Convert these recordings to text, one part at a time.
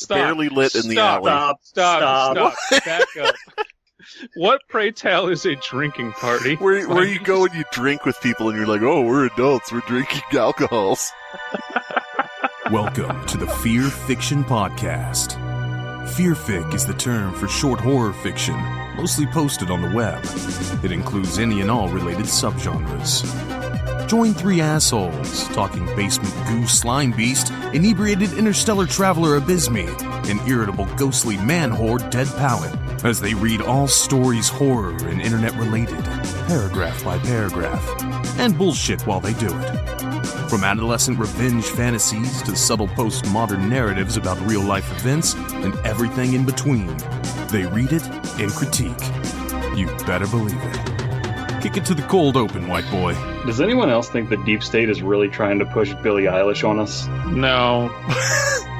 barely lit in the alley. Stop. Back up. What, pray tell, is a drinking party? Where you go and you drink with people and you're like, oh, we're adults, we're drinking alcohols. Welcome to the Fearfic Podcast. Fearfic is the term for short horror fiction, mostly posted on the web. It includes any and all related subgenres. Join three assholes talking basement goo Slimebeast, inebriated interstellar traveler Abysmii, and irritable ghostly man horde Dead Palette, as they read all stories horror and internet related, paragraph by paragraph, and bullshit while they do it. From adolescent revenge fantasies to subtle postmodern narratives about real-life events and everything in between, they read it and critique. You better believe it. Kick it to the cold open, white boy. Does anyone else think the deep state is really trying to push Billie Eilish on us? No.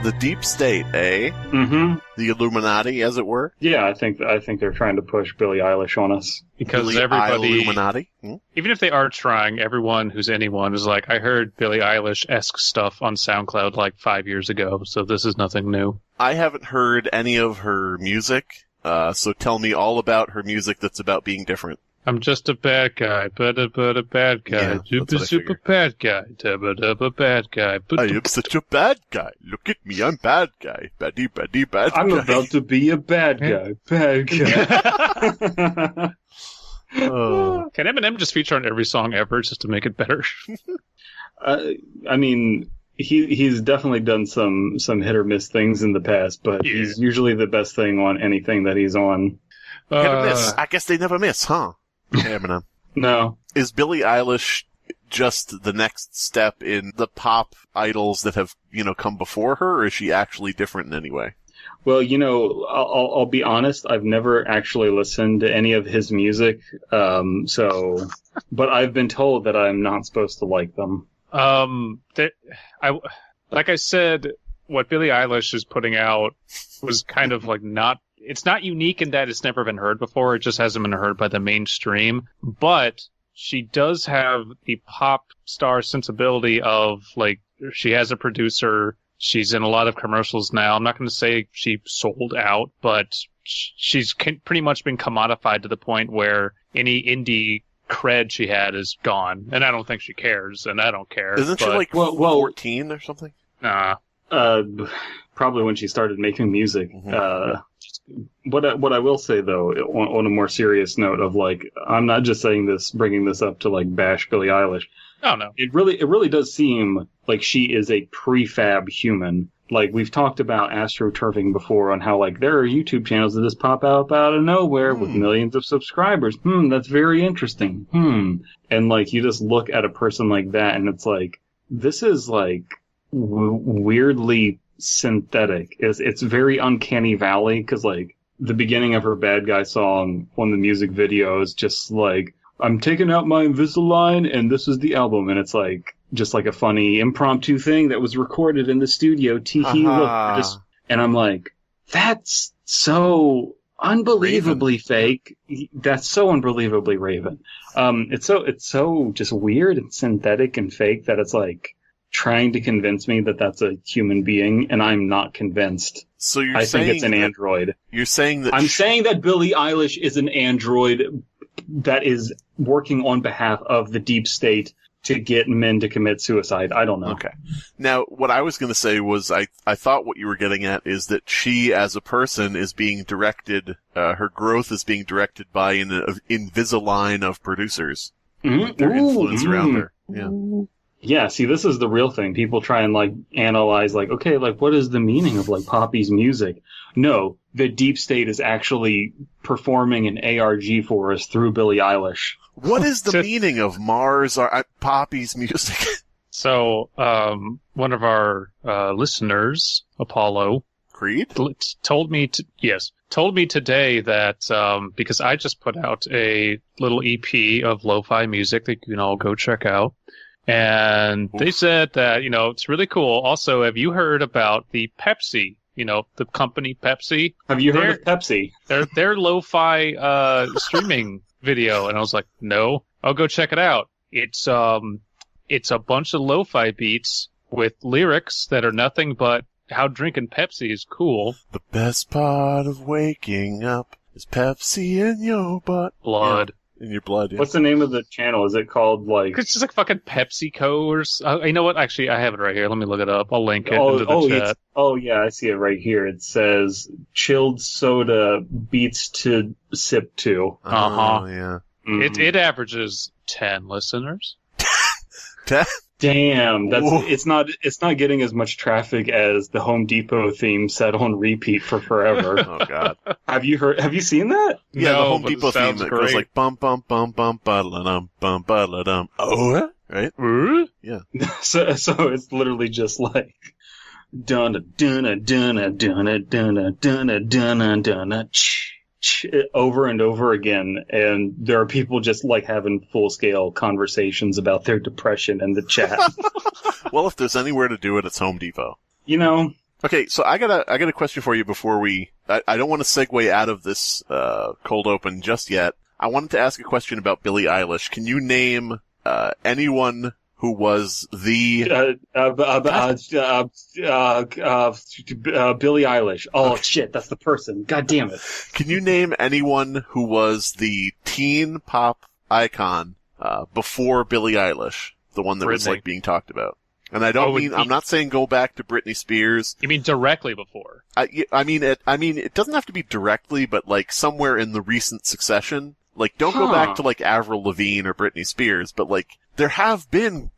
The deep state, eh? Mm-hmm. The Illuminati, as it were? Yeah, I think they're trying to push Billie Eilish on us. Because Billie everybody... Illuminati? Even if they are trying, everyone who's anyone is like, I heard Billie Eilish-esque stuff on SoundCloud like 5 years ago, so this is nothing new. I haven't heard any of her music, so tell me all about her music that's about being different. I'm just a bad guy, but a bad guy. Yeah, super bad guy, a bad guy. I am such a bad guy. Look at me, I'm bad guy. Bad guy. I'm about to be a bad guy. Bad guy. Can Eminem just feature on every song ever just to make it better? I mean, he's definitely done some hit or miss things in the past, but he's usually the best thing on anything that he's on. Hit or miss. I guess they never miss, huh? Eminem. No. Is Billie Eilish just the next step in the pop idols that have, come before her, or is she actually different in any way? Well, I'll be honest. I've never actually listened to any of his music, but I've been told that I'm not supposed to like them. Like I said, what Billie Eilish is putting out was kind of like it's not unique in that it's never been heard before. It just hasn't been heard by the mainstream. But she does have the pop star sensibility of, like, she has a producer. She's in a lot of commercials now. I'm not going to say she sold out, but she's pretty much been commodified to the point where any indie cred she had is gone. And I don't think she cares, and I don't care. Isn't she like 14 or something? Nah. Probably when she started making music. Mm-hmm. What I will say, though, on a more serious note of, like, I'm not just bringing this up to, like, bash Billie Eilish. Oh, no. It really does seem like she is a prefab human. Like, we've talked about astroturfing before on how, like, there are YouTube channels that just pop up out of nowhere with millions of subscribers. That's very interesting. And, like, you just look at a person like that and it's like, this is, like, weirdly synthetic. It's very uncanny valley, because, like, the beginning of her bad guy song on the music video is just like, I'm taking out my Invisalign and this is the album, and it's like just like a funny impromptu thing that was recorded in the studio. Tee-hee, look. And I'm like, that's so unbelievably fake. That's so unbelievably Raven. It's so just weird and synthetic and fake that it's like trying to convince me that that's a human being, and I'm not convinced. So I think it's an android. You're saying that... I'm saying that Billie Eilish is an android that is working on behalf of the deep state to get men to commit suicide. I don't know. Okay. Now, what I was going to say was I thought what you were getting at is that she, as a person, is being directed, her growth is being directed by an Invisalign of producers. Their influence around her. Yeah. Yeah, see, this is the real thing. People try and, like, analyze, like, okay, like, what is the meaning of, like, Poppy's music? No, the deep state is actually performing an ARG for us through Billie Eilish. What is the meaning of Mars or Poppy's music? So, one of our listeners, Apollo, Creed, told me today that because I just put out a little EP of lo-fi music that you can all go check out. And they said that, it's really cool. Also, have you heard about the Pepsi, the company Pepsi? Have you heard of Pepsi? Their lo-fi streaming video. And I was like, no, I'll go check it out. It's a bunch of lo-fi beats with lyrics that are nothing but how drinking Pepsi is cool. The best part of waking up is Pepsi in your butt. Blood. Yeah, in your blood, yeah. What's the name of the channel? Is it called, like... It's just like fucking PepsiCo or... you know what? Actually, I have it right here. Let me look it up. I'll link it into the chat. Yeah, I see it right here. It says, chilled soda beats to sip to. Uh-huh. Yeah. Mhm. It averages 10 listeners. 10? Damn, Whoa. it's not getting as much traffic as the Home Depot theme set on repeat for forever. Oh, God. Have you seen that? Yeah, No, the Home but it Depot theme sounds that great. goes like bum bum bum bum ba-da-dum bum ba-da-dum. Oh, right? Yeah. So it's literally just like dunna dunna dunna dunna dunna dunna dunna dunna over and over again, and there are people just like having full-scale conversations about their depression in the chat. Well, if there's anywhere to do it, it's Home Depot. You know, Okay, so I got a question for you before I don't want to segue out of this cold open just yet. I wanted to ask a question about Billie Eilish. Can you name anyone who was the Billie Eilish. Oh shit, that's the person. God damn it. Can you name anyone who was the teen pop icon before Billie Eilish, the one that was Britney. like being talked about? And I don't I'm not saying go back to Britney Spears. You mean directly before? I mean it doesn't have to be directly, but like somewhere in the recent succession. Like, don't go back to like Avril Lavigne or Britney Spears, but like there have been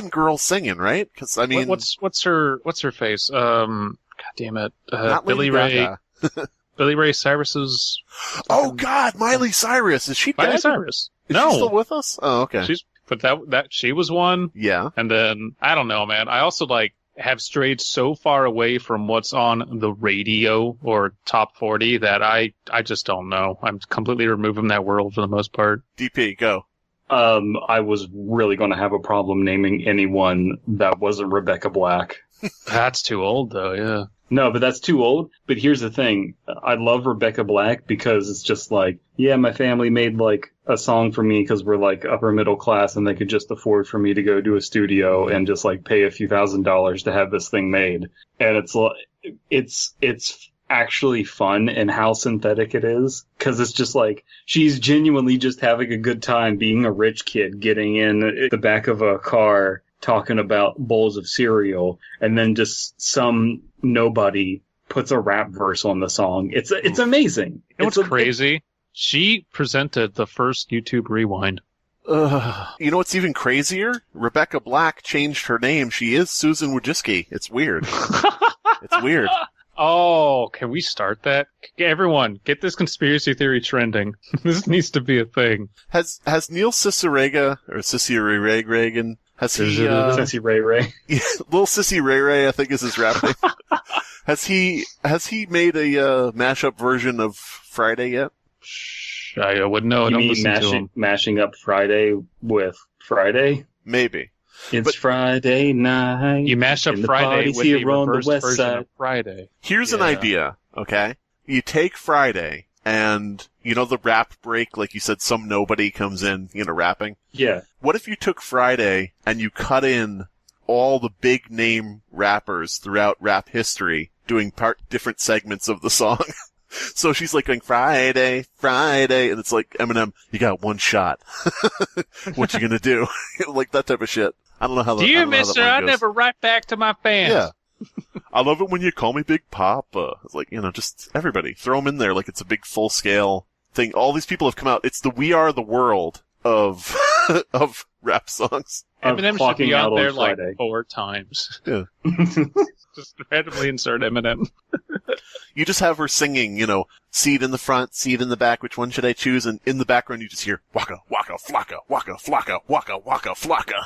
girls singing, right? Because I mean, what's her face? God damn it, not Billy Lady Ray. Gaga. Billy Ray Cyrus's. Oh God, Miley Cyrus, is she Miley dead? Cyrus. Is No, she still with us? Oh, okay. But that she was one. Yeah. And then I don't know, man. I also like have strayed so far away from what's on the radio or top 40 that I just don't know. I'm completely removed from that world for the most part. DP, go. I was really going to have a problem naming anyone that wasn't Rebecca Black. That's too old though, yeah. No, but that's too old. But here's the thing. I love Rebecca Black because it's just like, yeah, my family made like a song for me because we're like upper middle class and they could just afford for me to go to a studio and just like pay a few $1,000s to have this thing made. And it's actually fun in how synthetic it is, because it's just like she's genuinely just having a good time being a rich kid getting in the back of a car talking about bowls of cereal, and then just some nobody puts a rap verse on the song. It's amazing. You know what's crazy? She presented the first YouTube Rewind. You know what's even crazier? Rebecca Black changed her name. She is Susan Wojcicki. It's weird. It's weird. Oh, can we start that? Everyone, get this conspiracy theory trending. This needs to be a thing. Has Neil Cicerega or Cicerega has he Sissy Ray Ray. Yeah, Little Sissy Ray Ray, I think is his rap name. Has he made a mashup version of Friday yet? I wouldn't know. I You don't mean listen to him. mashing up Friday with Friday? Maybe. It's Friday night. You mash up and the Friday party's with the here on the reversed west version side. of Friday. Here's an Yeah. idea, okay? You take Friday and, you know, the rap break, like you said, some nobody comes in, rapping. Yeah. What if you took Friday and you cut in all the big name rappers throughout rap history doing different segments of the song? So she's like going Friday, and it's like Eminem, you got one shot. What you gonna do? Like that type of shit. I don't know how that Dear I don't know how that mister, line I goes. never write back to my fans. Yeah. I love it when you call me Big Papa. It's like, just everybody. Throw them in there like it's a big full-scale thing. All these people have come out. It's the We Are the World of of rap songs. Eminem should be clocking out out there on like Friday. 4 times. Yeah. Just randomly insert Eminem. You just have her singing, seat in the front, seat in the back, which one should I choose? And in the background you just hear, waka, waka, flocka, waka, flocka, waka, waka, flocka.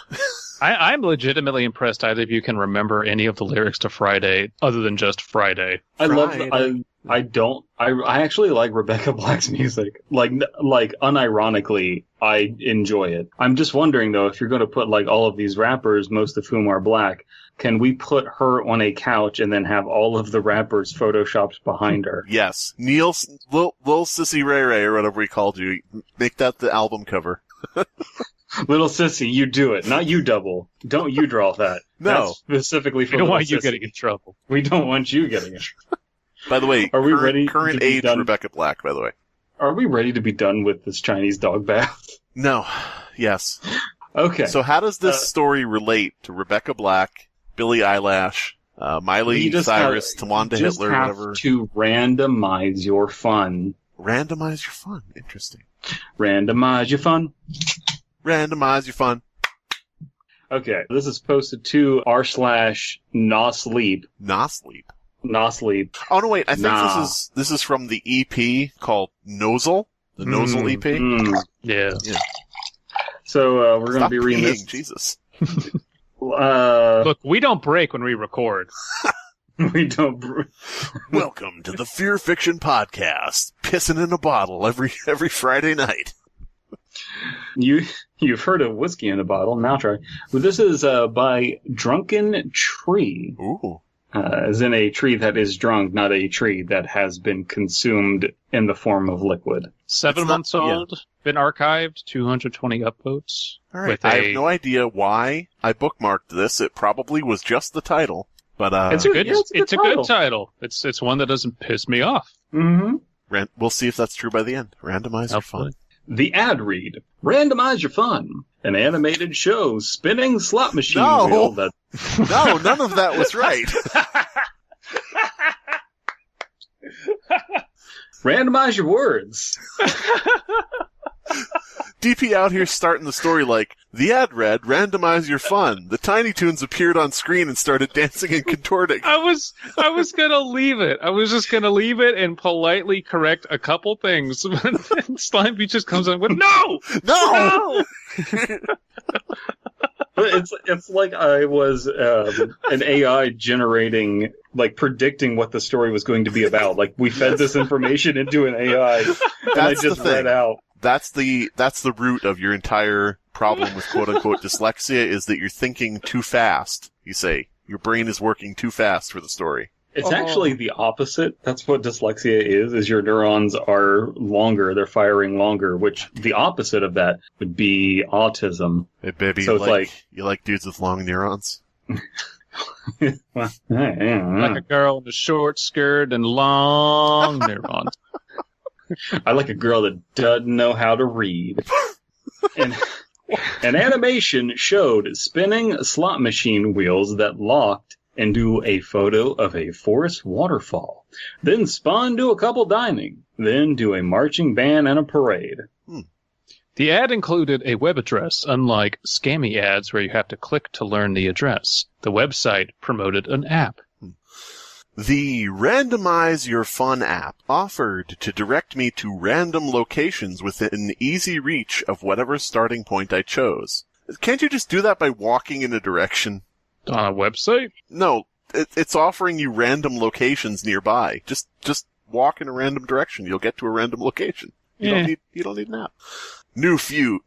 I'm legitimately impressed either of you can remember any of the lyrics to Friday other than just Friday. Friday. I actually like Rebecca Black's music. Like unironically, I enjoy it. I'm just wondering though, if you're going to put like all of these rappers, most of whom are black, can we put her on a couch and then have all of the rappers photoshopped behind her? Yes. Lil Sissy Ray Ray, or whatever we called you. Make that the album cover. Little sissy, you do it. Not you double. Don't you draw that. No. That's specifically for We don't want you sissy. getting in trouble. We don't want you getting in trouble. By the way, Are we ready current to be age done? Rebecca Black, by the way. Are we ready to be done with this Chinese dog bath? No. Yes. Okay. So how does this story relate to Rebecca Black, Billie Eilish, Miley You just Cyrus, have- Tawanda you just Hitler, have whatever? to randomize your fun. Randomize your fun. Interesting. Randomize your fun. Randomize your fun. Okay, this is posted to r/nosleep. Nosleep. Nosleep. Oh no, wait. I think Nah. this is from the EP called Nozzle, the Nozzle EP. Yeah. So we're going to Stop be reading peeing, this. Jesus. Look, we don't break when we record. We don't. Welcome to the Fear Fiction Podcast. Pissing in a bottle every Friday night. You've heard of whiskey in a bottle. Now try. Well, this is by Drunken Tree. Ooh. As in a tree that is drunk, not a tree that has been consumed in the form of liquid. 7 It's not- months old, been archived, 220 upvotes. All right. With I a- have no idea why I bookmarked this. It probably was just the title, but It's a good. Yeah, it's a good title. It's one that doesn't piss me off. Mm-hmm. we'll see if that's true by the end. Randomize your fun. The ad read. Randomize your fun. An animated show spinning slot machine No. wheel that No, none of that was right. randomize your words. DP out here starting the story like, the ad read, randomize your fun. The Tiny Toons appeared on screen and started dancing and contorting. I was gonna leave it. I was just gonna leave it and politely correct a couple things. But then Slimebeast just comes in with no. But it's like I was an AI generating, like predicting what the story was going to be about. Like we fed this information into an AI, and I That's the just thing. read out. That's the root of your entire problem with quote unquote dyslexia is that you're thinking too fast. You say your brain is working too fast for the story. It's actually the opposite. That's what dyslexia is your neurons are longer, they're firing longer, which the opposite of that would be autism. Hey baby, So it's you like dudes with long neurons? Well, Like a girl in a short skirt and long neurons. I like a girl that doesn't know how to read. And an animation showed spinning slot machine wheels that locked into a photo of a forest waterfall, then spun to a couple dining, then to a marching band and a parade. The ad included a web address, unlike scammy ads where you have to click to learn the address. The website promoted an app. The Randomize Your Fun app offered to direct me to random locations within easy reach of whatever starting point I chose. Can't you just do that by walking in a direction? On a website? No, it's offering you random locations nearby. Just walk in a random direction. You'll get to a random location. You don't need an app. New food.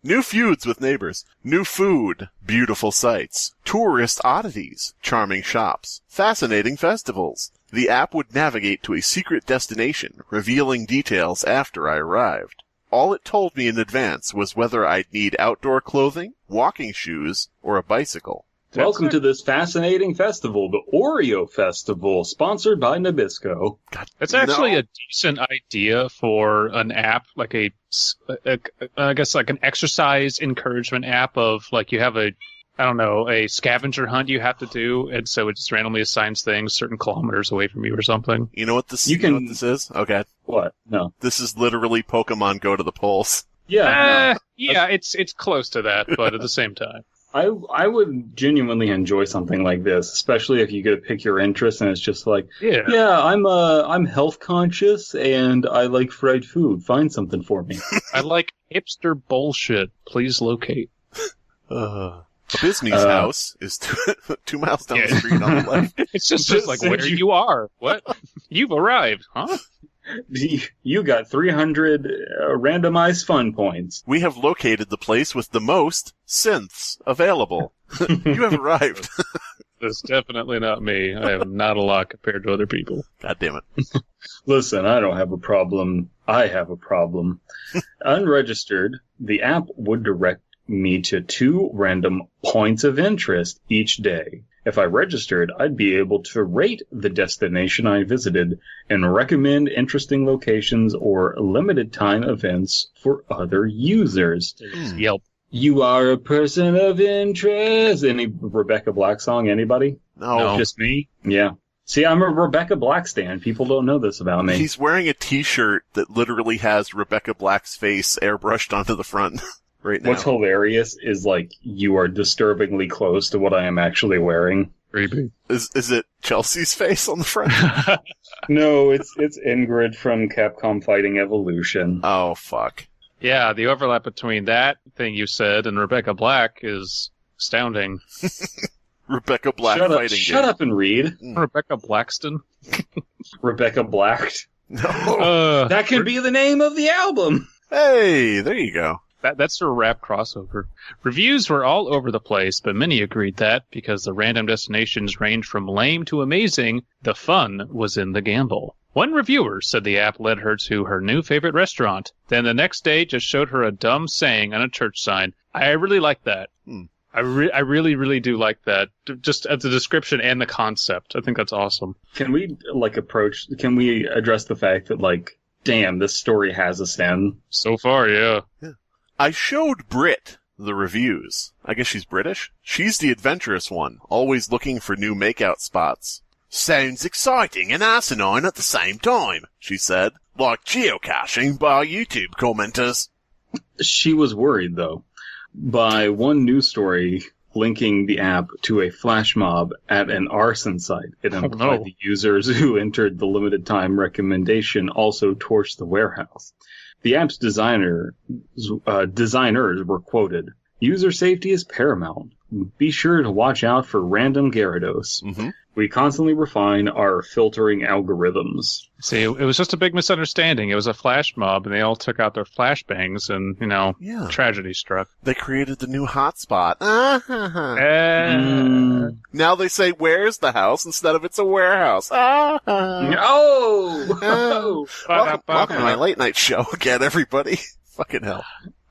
New feuds with neighbors. New food. Beautiful sights. Tourist oddities. Charming shops. Fascinating festivals. The app would navigate to a secret destination, revealing details after I arrived. All it told me in advance was whether I'd need outdoor clothing, walking shoes, or a bicycle. Welcome to this fascinating festival, the Oreo Festival, sponsored by Nabisco. That's actually No. a decent idea for an app, like I guess like an exercise encouragement app of like you have a scavenger hunt you have to do, and so it just randomly assigns things certain kilometers away from you or something. You know what this You you know can- what this is? Okay. What? No. This is literally Pokemon Go to the polls. Yeah. Yeah, it's close to that, but at the same time. I would genuinely enjoy something like this, especially if you get to pick your interests and it's just like, Yeah. I'm health conscious and I like fried food. Find something for me. I like hipster bullshit. Please locate. Abysmii's house is 2 miles down the street on the left. It's just Just like send where you- you are. What? You've arrived, huh? You got 300 randomized fun points. We have located the place with the most synths available. You have arrived. That's definitely not me. I have not a lot compared to other people. God damn it. Listen, I don't have a problem I have a problem. Unregistered, the app would direct me to 2 random points of interest each day. If I registered, I'd be able to rate the destination I visited and recommend interesting locations or limited time events for other users. Yelp. You are a person of interest. Any Rebecca Black song, anybody? No. Just me? Yeah. See, I'm a Rebecca Black stan. People don't know this about me. He's wearing a t-shirt that literally has Rebecca Black's face airbrushed onto the front right now. What's hilarious is, like, you are disturbingly close to what I am actually wearing. Creepy. Is it Chelsea's face on the front? No, it's Ingrid from Capcom Fighting Evolution. Oh, fuck. Yeah, the overlap between that thing you said and Rebecca Black is astounding. Rebecca Black fighting Shut game. up and read. Rebecca Blackston? Rebecca Black. No. That could be the name of the album. Hey, there you go. That's a rap crossover. Reviews were all over the place, but many agreed that, because the random destinations ranged from lame to amazing, the fun was in the gamble. One reviewer said the app led her to her new favorite restaurant. Then the next day just showed her a dumb saying on a church sign. I really like that. I really, really do like that. Just at the description and the concept. I think that's awesome. Can we address the fact that, like, damn, this story has a stem? So far, yeah. I showed Brit the reviews. I guess she's British? She's the adventurous one, always looking for new makeout spots. Sounds exciting and asinine at the same time, she said. Like geocaching by YouTube commenters. She was worried, though, by one news story linking the app to a flash mob at an arson site. It implied the users who entered the limited time recommendation also torched the warehouse. The app's designers were quoted, "User safety is paramount. Be sure to watch out for random Gyarados. Mm-hmm. We constantly refine our filtering algorithms." See, it was just a big misunderstanding. It was a flash mob, and they all took out their flashbangs, and, tragedy struck. They created the new hotspot. Now they say, where's the house, instead of it's a warehouse. Welcome to my late night show again, everybody. Fucking hell.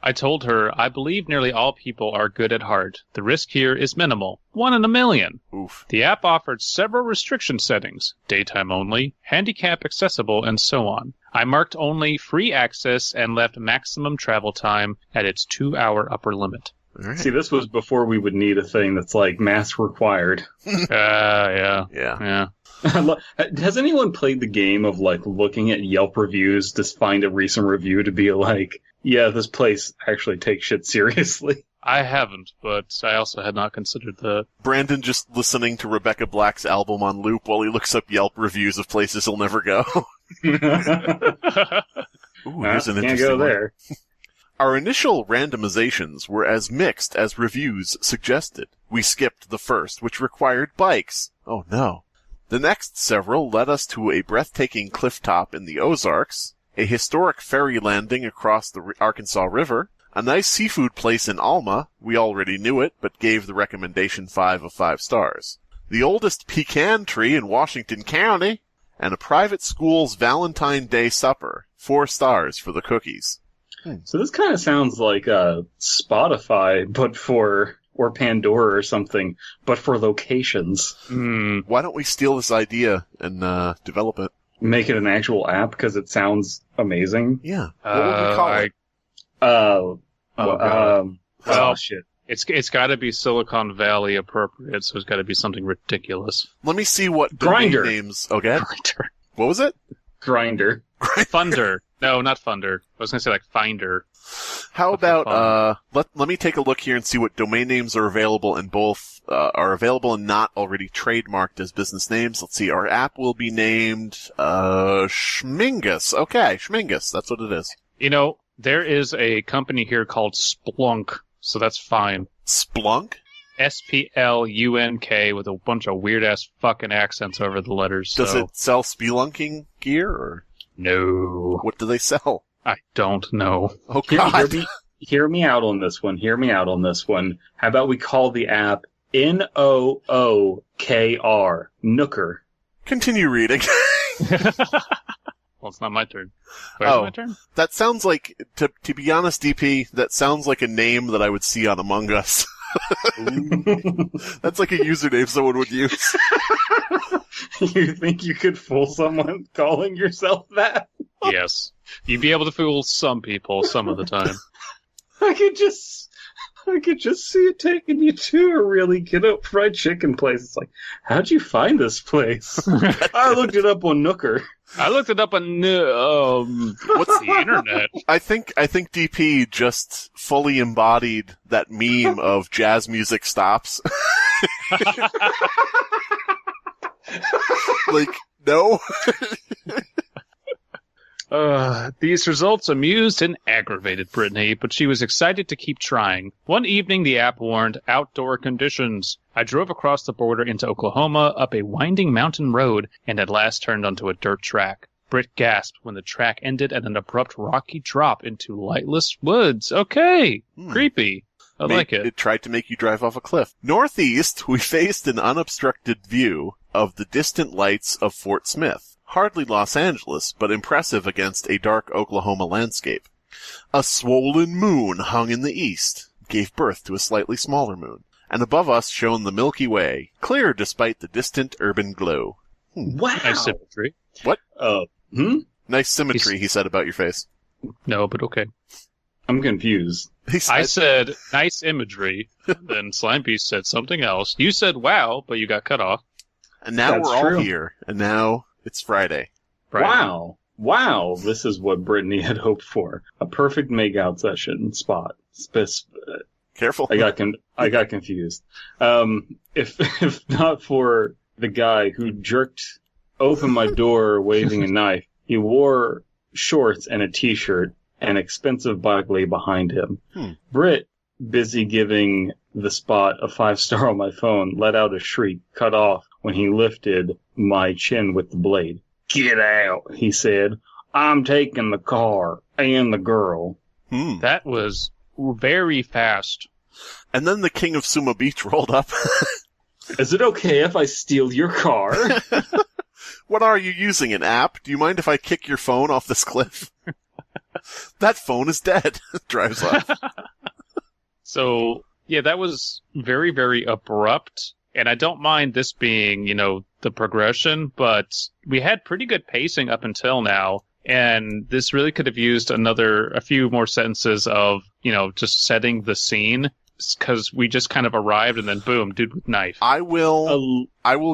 I told her, I believe nearly all people are good at heart. The risk here is minimal. 1 in a million. Oof. The app offered several restriction settings. Daytime only, handicap accessible, and so on. I marked only free access and left maximum travel time at its 2-hour upper limit. Right. See, this was before we would need a thing that's like mass required. Yeah. Has anyone played the game of, like, looking at Yelp reviews to find a recent review to be like, yeah, this place actually takes shit seriously? I haven't, but I also had not considered that. Brandon just listening to Rebecca Black's album on loop while he looks up Yelp reviews of places he'll never go. Ooh, here's an interesting can't go one. there. Our initial randomizations were as mixed as reviews suggested. We skipped the first, which required bikes. Oh no. The next several led us to a breathtaking cliff top in the Ozarks, a historic ferry landing across the Arkansas River, a nice seafood place in Alma, we already knew it, but gave the recommendation 5 of 5 stars, the oldest pecan tree in Washington County, and a private school's Valentine Day supper, 4 stars for the cookies. So this kind of sounds like Spotify, or Pandora or something, but for locations. Why don't we steal this idea and develop it? Make it an actual app because it sounds amazing. Yeah. What would we call it? Shit. It's got to be Silicon Valley appropriate, so it's got to be something ridiculous. Let me see what Grinder. domain names. Okay. Grinder. What was it? Grinder. Funder. No, not Funder. I was going to say like Finder. How about let me take a look here and see what domain names are available and both are available and not already trademarked as business names. Let's see. Our app will be named Schmingus. Okay, Schmingus. That's what it is. There is a company here called Splunk, so that's fine. Splunk? SPLUNK with a bunch of weird-ass fucking accents over the letters. Does it sell spelunking gear, or? No. What do they sell? I don't know. Oh, God. Hear me out on this one. How about we call the app NOOKR? Nooker. Continue reading. Well, it's not my turn. Where's my turn? That sounds like, to be honest, DP, that sounds like a name that I would see on Among Us. That's like a username someone would use. You think you could fool someone calling yourself that? Yes. You'd be able to fool some people some of the time. I could just see it taking you to a really get-up fried chicken place. It's like, how'd you find this place? I looked it up on Nooker. I looked it up on what's the internet? I think DP just fully embodied that meme of jazz music stops. Like, no. These results amused and aggravated Brittany, but she was excited to keep trying. One evening, the app warned outdoor conditions. I drove across the border into Oklahoma, up a winding mountain road, and at last turned onto a dirt track. Britt gasped when the track ended at an abrupt rocky drop into lightless woods. Okay, creepy. I like it. It tried to make you drive off a cliff. Northeast, we faced an unobstructed view of the distant lights of Fort Smith. Hardly Los Angeles, but impressive against a dark Oklahoma landscape. A swollen moon hung in the east, gave birth to a slightly smaller moon, and above us shone the Milky Way, clear despite the distant urban glow. Wow. Nice symmetry. What? Nice He's- symmetry, he said about your face. No, but okay. I'm confused. I said nice imagery, then Slimebeast said something else. You said wow, but you got cut off. And now That's we're all true. here, and now it's Friday. Right. Wow. This is what Brittany had hoped for. A perfect makeout session spot. Careful. I got confused. If not for the guy who jerked open my door waving a knife, he wore shorts and a t-shirt and expensive bike lay behind him. Britt, busy giving the spot a 5-star on my phone, let out a shriek cut off when he lifted my chin with the blade. Get out, he said. I'm taking the car and the girl. That was very fast. And then the king of Suma Beach rolled up. Is it okay if I steal your car? What are you using, an app? Do you mind if I kick your phone off this cliff? That phone is dead. Drives off. So, yeah, that was very, very abrupt. And I don't mind this being, the progression, but we had pretty good pacing up until now. And this really could have used a few more sentences of, just setting the scene. Because we just kind of arrived and then boom, dude with knife. I will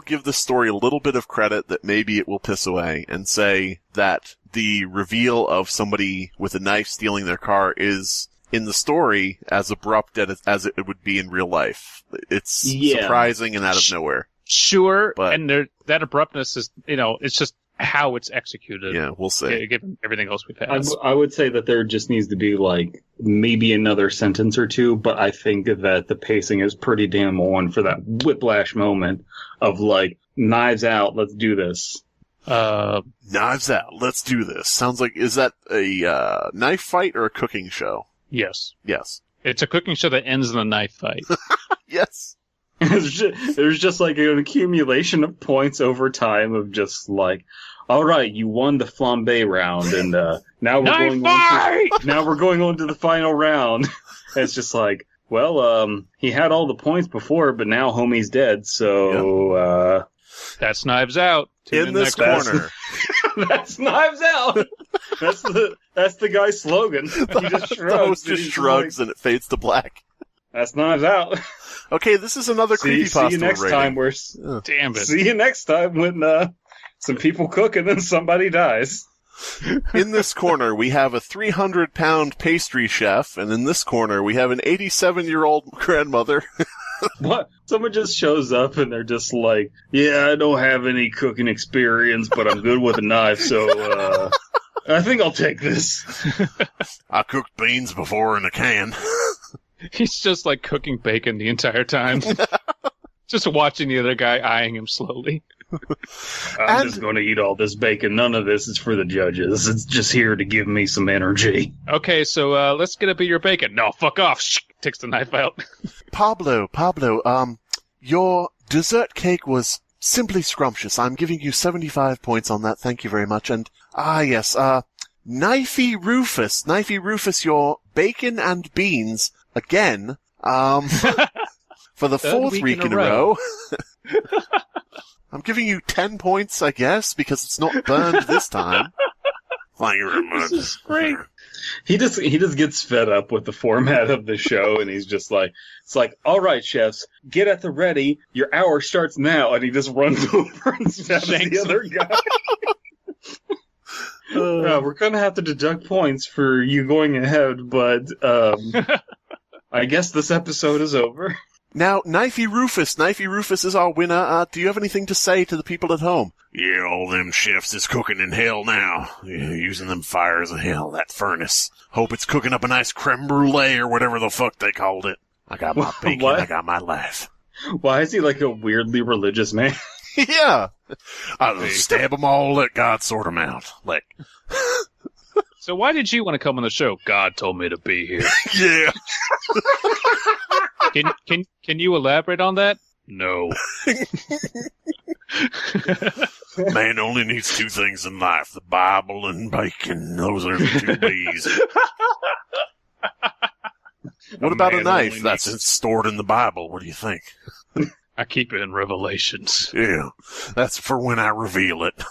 give the story a little bit of credit that maybe it will piss away and say that the reveal of somebody with a knife stealing their car is, in the story, as abrupt as it would be in real life. It's surprising and out of nowhere. Sure, but, and that abruptness is, it's just how it's executed. Yeah, we'll see. Given everything else we've had. I would say that there just needs to be, maybe another sentence or two, but I think that the pacing is pretty damn on for that whiplash moment of, knives out, let's do this. Knives out, let's do this. Sounds like, is that a knife fight or a cooking show? Yes. Yes. It's a cooking show that ends in a knife fight. Yes. There's just an accumulation of points over time of just all right, you won the flambe round, and now we're going on to the final round. And it's just he had all the points before, but now homie's dead, so that's Knives Out. In this corner. That's Knives Out. That's the guy's slogan. He just shrugs. The host just shrugs and it fades to black. That's Knives Out. Okay, this is another Creepypasta. See you next time. Damn it. See you next time when some people cook and then somebody dies. In this corner, we have a 300-pound pastry chef, and in this corner, we have an 87-year-old grandmother. What? Someone just shows up and they're just like, yeah, I don't have any cooking experience, but I'm good with a knife, so I think I'll take this. I cooked beans before in a can. He's just cooking bacon the entire time. Just watching the other guy eyeing him slowly. I'm just going to eat all this bacon. None of this is for the judges. It's just here to give me some energy. Okay, so let's get a bit of your bacon. No, fuck off. Shh, takes the knife out. Pablo, your dessert cake was simply scrumptious. I'm giving you 75 points on that. Thank you very much. And, yes, Knifey Rufus. Knifey Rufus, your bacon and beans, again, for the fourth week in a row. I'm giving you 10 points, I guess, because it's not burned this time. Thank you very much. This is great. He just gets fed up with the format of the show, and he's just like, it's like, all right, chefs, get at the ready. Your hour starts now, and he just runs over and stabs the other guy. We're gonna have to deduct points for you going ahead, but I guess this episode is over. Now, Knifey Rufus is our winner. Do you have anything to say to the people at home? Yeah, all them chefs is cooking in hell now. Yeah, using them fires of hell, that furnace. Hope it's cooking up a nice creme brulee or whatever the fuck they called it. I got my bacon, I got my life. Why is he like a weirdly religious man? Yeah. I'll stab them all, let God sort them out. Like... So why did you want to come on the show? God told me to be here. Yeah. Can you elaborate on that? No. Man only needs two things in life, the Bible and bacon. Those are the two B's. What about a knife that's stored in the Bible? What do you think? I keep it in Revelations. Yeah, that's for when I reveal it.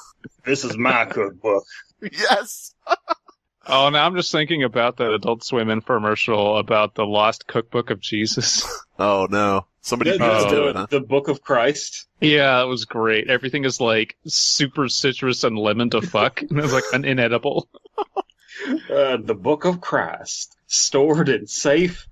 This is my cookbook. Yes. Oh, now I'm just thinking about that Adult Swim infomercial about the lost cookbook of Jesus. Oh, no. Somebody needs to do it, huh? The Book of Christ. Yeah, it was great. Everything is like super citrus and lemon to fuck. And it's like an inedible. The Book of Christ. Stored in safe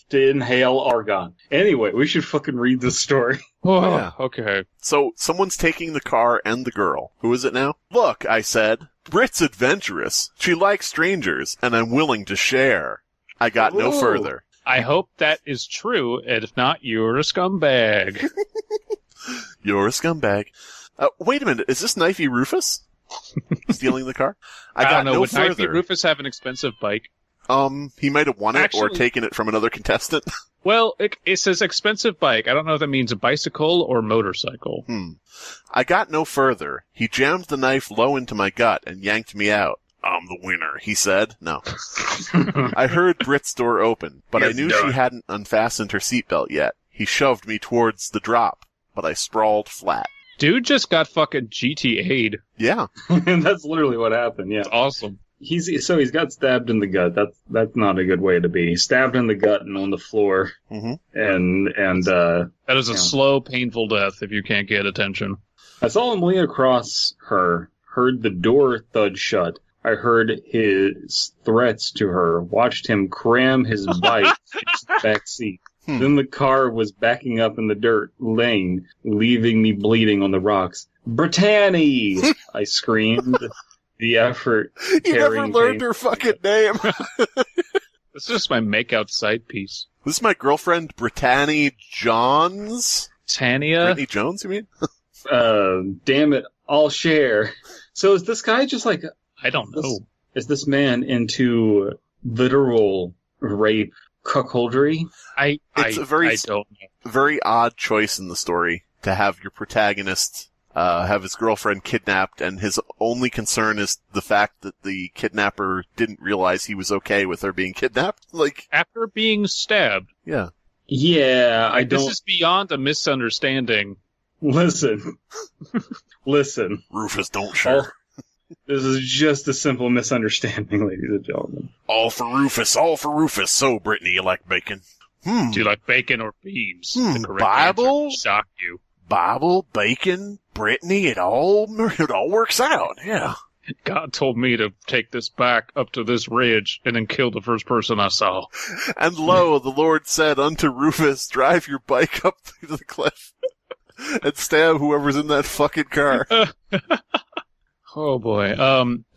to inhale argon. Anyway, we should fucking read this story. Oh, yeah. Okay. So, someone's taking the car and the girl. Who is it now? Look, I said. Brit's adventurous. She likes strangers, and I'm willing to share. I got no further. I hope that is true, and if not, you're a scumbag. You're a scumbag. Wait a minute, is this Knifey Rufus? Stealing the car? I got no further. Would Knifey Rufus have an expensive bike? He might have won it or taken it from another contestant. Well, it says expensive bike. I don't know if that means a bicycle or motorcycle. I got no further. He jammed the knife low into my gut and yanked me out. I'm the winner, he said. No. I heard Brit's door open, but I knew she hadn't unfastened her seatbelt yet. He shoved me towards the drop, but I sprawled flat. Dude just got fucking GTA'd. Yeah. That's literally what happened, yeah. That's awesome. He's got stabbed in the gut. That's not a good way to be. Stabbed in the gut and on the floor. Mm-hmm. And that is a slow, painful death if you can't get attention. I saw him lean across her, heard the door thud shut. I heard his threats to her, watched him cram his bike into the back seat. Then the car was backing up in the dirt lane, leaving me bleeding on the rocks. Brittany! I screamed. The effort. You never learned her fucking name. This is just my make-out side piece. This is my girlfriend, Brittany Johns? Tania? Brittany Jones, you mean? Damn it, I'll share. So is this guy just like... I don't know. Is this man into literal rape cuckoldry? I don't know. Very odd choice in the story to have your protagonist... have his girlfriend kidnapped, and his only concern is the fact that the kidnapper didn't realize he was okay with her being kidnapped. Like, after being stabbed. Yeah. Yeah, I don't... This is beyond a misunderstanding. Listen. Rufus, don't share. This is just a simple misunderstanding, ladies and gentlemen. All for Rufus. So, Brittany, you like bacon? Do you like bacon or beans? The correct Bible? answer shock you. Bible, bacon, Brittany, it all works out, yeah. God told me to take this back up to this ridge and then kill the first person I saw. And lo, the Lord said unto Rufus, drive your bike up to the cliff and stab whoever's in that fucking car. Oh boy.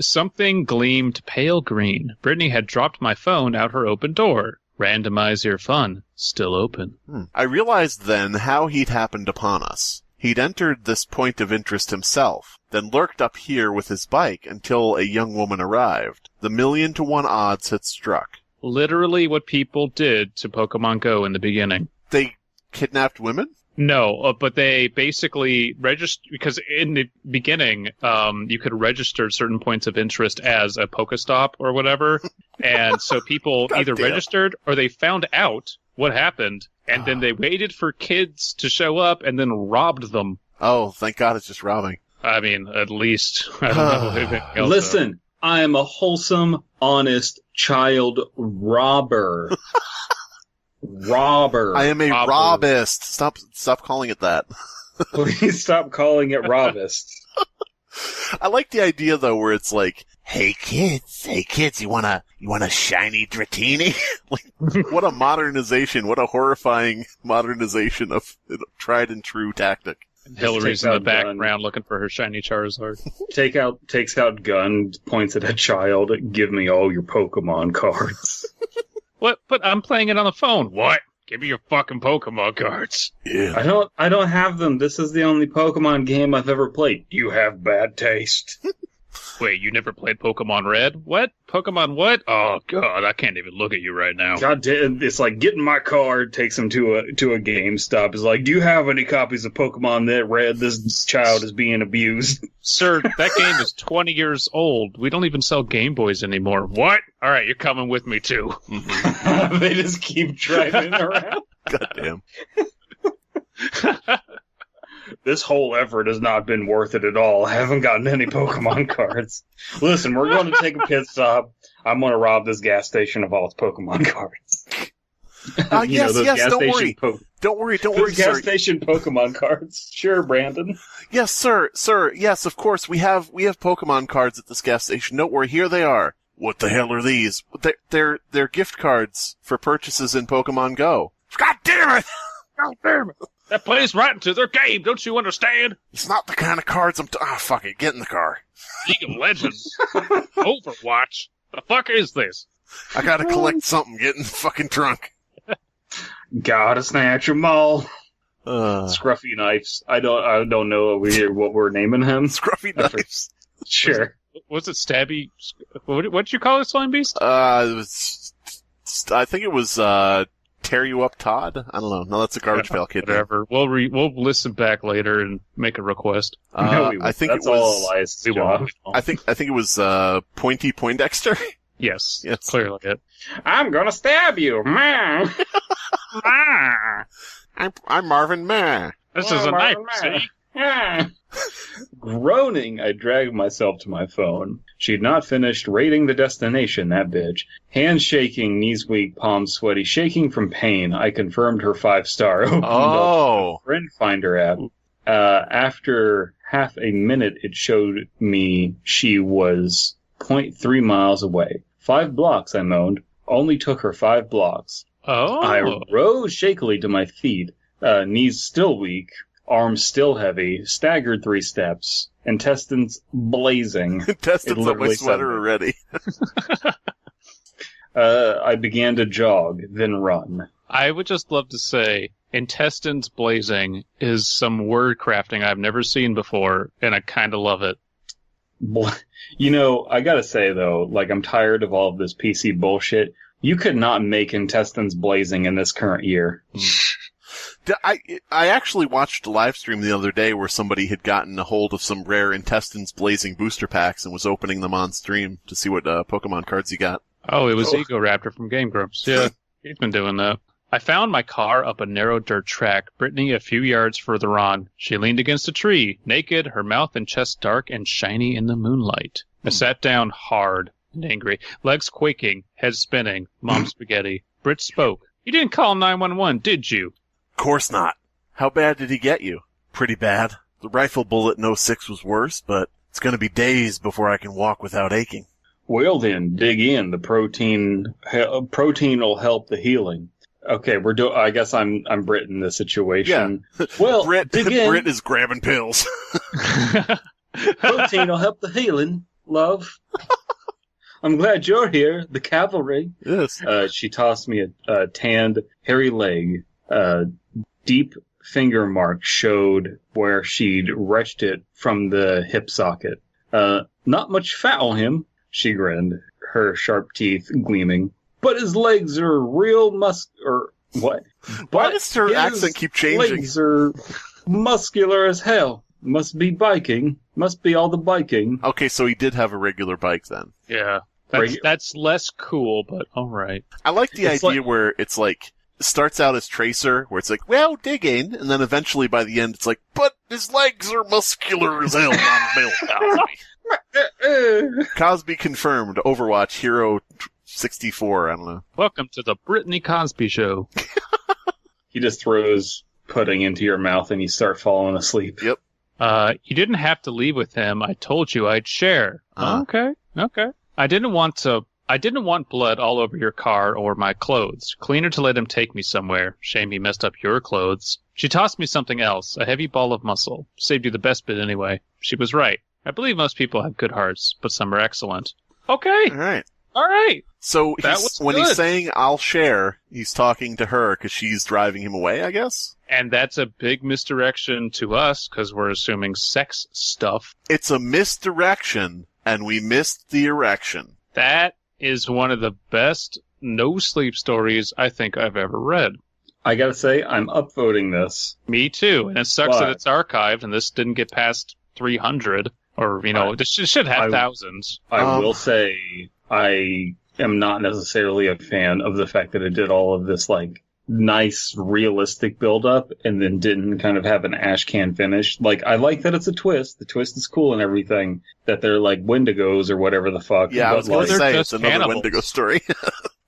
Something gleamed pale green. Brittany had dropped my phone out her open door. Randomize your fun. Still open. I realized then how he'd happened upon us. He'd entered this point of interest himself, then lurked up here with his bike until a young woman arrived. The 1,000,000-to-1 odds had struck. Literally what people did to Pokemon Go in the beginning. They kidnapped women? No, but they basically register, because in the beginning, you could register certain points of interest as a Pokestop or whatever, and so people either registered or they found out what happened, and then they waited for kids to show up and then robbed them. Oh, thank God it's just robbing. I mean, at least. I don't know anything else. Listen, I am a wholesome, honest child robber. Robber. I am a Robber. robist. Stop calling it that. Please stop calling it robist. I like the idea though, where it's like, hey kids, you want a shiny Dratini? Like, what a modernization! What a horrifying modernization of a tried and true tactic. Hillary's in the background looking for her shiny Charizard. Takes out gun, points it at child. Give me all your Pokemon cards. What? But I'm playing it on the phone. What? Give me your fucking Pokemon cards. Yeah. I don't have them. This is the only Pokemon game I've ever played. You have bad taste. Wait, you never played Pokemon Red? What? Pokemon what? Oh god, I can't even look at you right now. God damn, it's like getting my card, takes him to a GameStop. It's like, do you have any copies of Pokemon that Red? This child is being abused. Sir, that game is 20 years old. We don't even sell Game Boys anymore. What? All right, you're coming with me too. They just keep driving around. God damn. This whole effort has not been worth it at all. I haven't gotten any Pokemon cards. Listen, we're going to take a pit stop. I'm going to rob this gas station of all its Pokemon cards. Yes, don't worry. Don't worry, Those gas sir. station Pokemon cards. Sure, Brandon. Yes, sir. Yes, of course. We have Pokemon cards at this gas station. Don't worry, here they are. What the hell are these? They're gift cards for purchases in Pokemon Go. God damn it! God damn it! That plays right into their game, don't you understand? It's not the kind of cards fuck it, get in the car. League of Legends. Overwatch. The fuck is this? I gotta collect something, get in the fucking trunk. Gotta snatch 'em all. Uh, Scruffy Knives. I don't know what we're naming him. Scruffy Knives. Sure. Was it Stabby? What'd you call it, Slimebeast? I think it was, Tear You Up Todd? I don't know. No, that's a Garbage Pail Kid. Whatever. We'll listen back later and make a request. No, we won't. I think That's it was, all Elias' job. I think it was, Pointy Poindexter? Yes. Yes. Clearly it. I'm gonna stab you. I'm Marvin Meh. This is a knife, see? Groaning, I dragged myself to my phone. She'd not finished rating the destination, that bitch. Hands shaking, knees weak, palms sweaty, shaking from pain. I confirmed her 5-star. Oh. Friend Finder app. After half a minute, it showed me she was 0.3 miles away. 5 blocks, I moaned. Only took her 5 blocks. Oh. I rose shakily to my feet, knees still weak, arms still heavy, staggered 3 steps, intestines blazing. Intestines on my sweater already. I began to jog, then run. I would just love to say intestines blazing is some word crafting I've never seen before, and I kind of love it. You know, I gotta say, though, like, I'm tired of all of this PC bullshit. You could not make intestines blazing in this current year. I actually watched a live stream the other day where somebody had gotten a hold of some rare intestines blazing booster packs and was opening them on stream to see what Pokemon cards he got. Oh, it was Ego Raptor from Game Grumps. Yeah, he's been doing that. I found my car up a narrow dirt track, Brittany a few yards further on. She leaned against a tree, naked, her mouth and chest dark and shiny in the moonlight. I sat down hard and angry, legs quaking, head spinning, mom spaghetti. Britt spoke. You didn't call 911, did you? Course not. How bad did he get you? Pretty bad. The rifle bullet in 06 was worse, but it's gonna be days before I can walk without aching. Well then, dig in. The protein will help the healing. Okay, I guess I'm Brit in this situation. Yeah. Well, Brit is grabbing pills. Protein will help the healing, love. I'm glad you're here, the cavalry. Yes. She tossed me a tanned, hairy leg. Deep finger mark showed where she'd wrenched it from the hip socket. Not much fat on him, she grinned, her sharp teeth gleaming. But his legs are real What? Why does her his accent keep changing? Legs are muscular as hell. Must be biking. Must be all the biking. Okay, so he did have a regular bike then. Yeah. Regu- That's less cool, but alright. I like the It's idea like- where it's like, it starts out as Tracer, where it's like, well, digging, and then eventually by the end it's like, but his legs are muscular as hell, not Bill Cosby. Cosby confirmed, Overwatch, Hero 64, I don't know. Welcome to the Brittany Cosby Show. He just throws pudding into your mouth and you start falling asleep. Yep. You didn't have to leave with him. I told you I'd share. Okay. I didn't want blood all over your car or my clothes. Cleaner to let him take me somewhere. Shame he messed up your clothes. She tossed me something else, a heavy ball of muscle. Saved you the best bit anyway. She was right. I believe most people have good hearts, but some are excellent. Okay. All right. So That was when good. he's saying, I'll share, he's talking to her because she's driving him away, I guess? And that's a big misdirection to us, because we're assuming sex stuff. It's a misdirection, and we missed the erection. That is one of the best no-sleep stories I think I've ever read. I gotta say, I'm upvoting this. Me too. And it sucks that But- it's archived, and this didn't get past 300. Or, this should have thousands. I will say, I am not necessarily a fan of the fact that it did all of this, like, nice, realistic build-up and then didn't kind of have an ash can finish. Like, I like that it's a twist. The twist is cool and everything. That they're, like, Wendigos or whatever the fuck. Yeah, I but, was going like, to say they're it's just another cannibals. Wendigo story.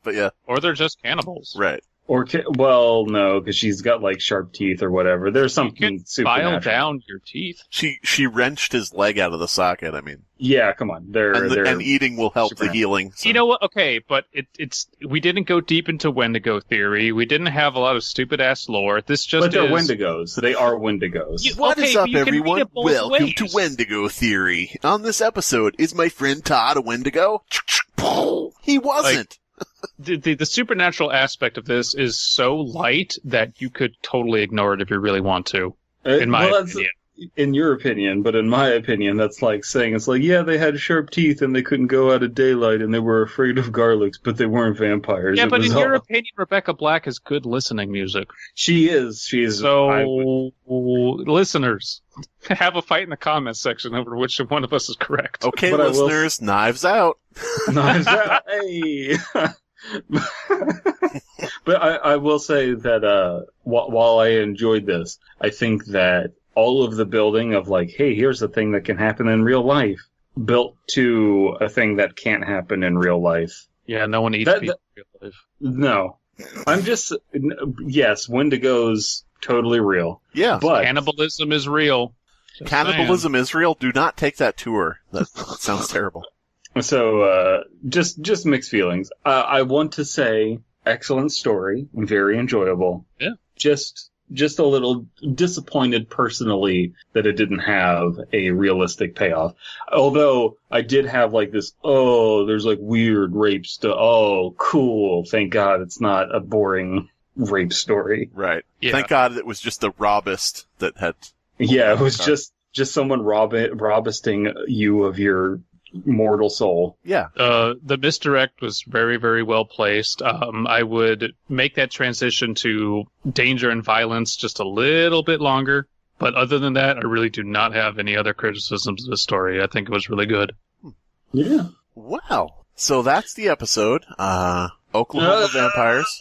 But yeah, Or they're just cannibals. right. well, no, because she's got, like, sharp teeth or whatever. There's You something can supernatural. file down your teeth. She wrenched his leg out of the socket, I mean. Yeah, come on. And eating will help the supernatural. healing. So. You know what? Okay, but we didn't go deep into Wendigo theory. We didn't have a lot of stupid-ass lore. This just But they're is... Wendigos. They are Wendigos. What is Okay, up, you can read everyone? it both Welcome to ways. Wendigo Theory. On this episode, is my friend Todd a Wendigo? He wasn't. The supernatural aspect of this is so light that you could totally ignore it if you really want to, in my Well, that's- opinion. In your opinion, but in my opinion, that's like saying it's like, yeah, they had sharp teeth and they couldn't go out of daylight and they were afraid of garlics, but they weren't vampires. Yeah, It but was in your all- opinion, Rebecca Black is good listening music. She is. So, listeners, have a fight in the comments section over which one of us is correct. Okay, But I will- listeners, knives out. Knives out. Hey. But I will say that while I enjoyed this, I think that all of the building of like, hey, here's a thing that can happen in real life, built to a thing that can't happen in real life. Yeah, no one eats That- people in real life. No. I'm just, yes, Wendigo's totally real. Yeah. But Cannibalism is real. Just Cannibalism Israel, do not take that tour. That sounds terrible. so, just mixed feelings. I want to say, excellent story, very enjoyable. Yeah. Just a little disappointed personally that it didn't have a realistic payoff. Although I did have like this, there's like weird rape stuff. Oh, cool. Thank God it's not a boring rape story. Right. Yeah. Thank God it was just a robist that had... Yeah, it was Okay. just someone robisting you of your mortal soul. Yeah. The misdirect was very, very well placed. I would make that transition to danger and violence just a little bit longer. But other than that, I really do not have any other criticisms of the story. I think it was really good. Yeah. Wow. So that's the episode. Oklahoma Vampires.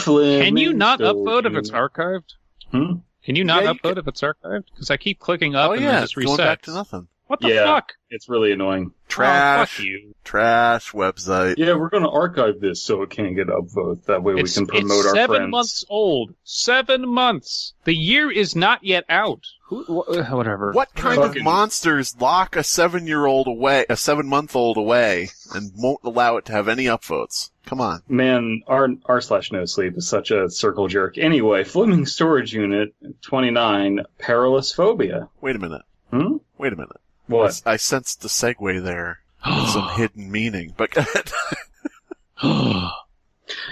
Can you not upload if it's archived? Hmm? Can you not Yeah, you upload if it's archived? Because I keep clicking up Oh and yeah, then it's just going back to resets. nothing. What the Yeah. fuck? It's really annoying. Oh, Trash. fuck you. Trash website. Yeah, we're going to archive this so it can't get upvoted. That way we can promote it's our 7 friends. months old. 7 months. The year is not yet out. Whatever. What kind of Fucking- monsters lock a 7-month-old away, and won't allow it to have any upvotes? Come on. Man, r/no sleep is such a circle jerk. Anyway, Fleming Storage Unit 29, Perilous Phobia. Wait a minute. Hmm? Wait a minute. What? I sensed the segue there. With some hidden meaning. But go ahead.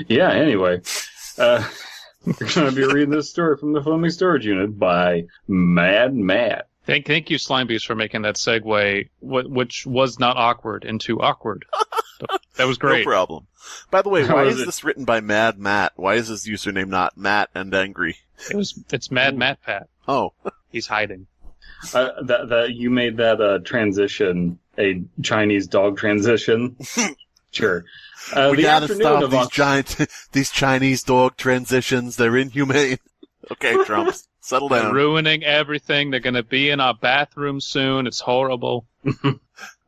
Yeah, anyway. We're going to be reading this story from the Fleming Storage Unit by Mad Matt. Thank you, Slimebeast, for making that segue, which was not awkward, into awkward. That was great. No problem. By the way, How why is is it? this written by Mad Matt? Why is his username not Matt and Angry? It's Mad Matt Pat. Oh. He's hiding. You made that transition a Chinese dog transition. Sure. We the gotta afternoon stop of these Chinese dog transitions. They're inhumane. Okay, Trump, settle They're down. ruining everything. They're gonna be in our bathroom soon. It's horrible.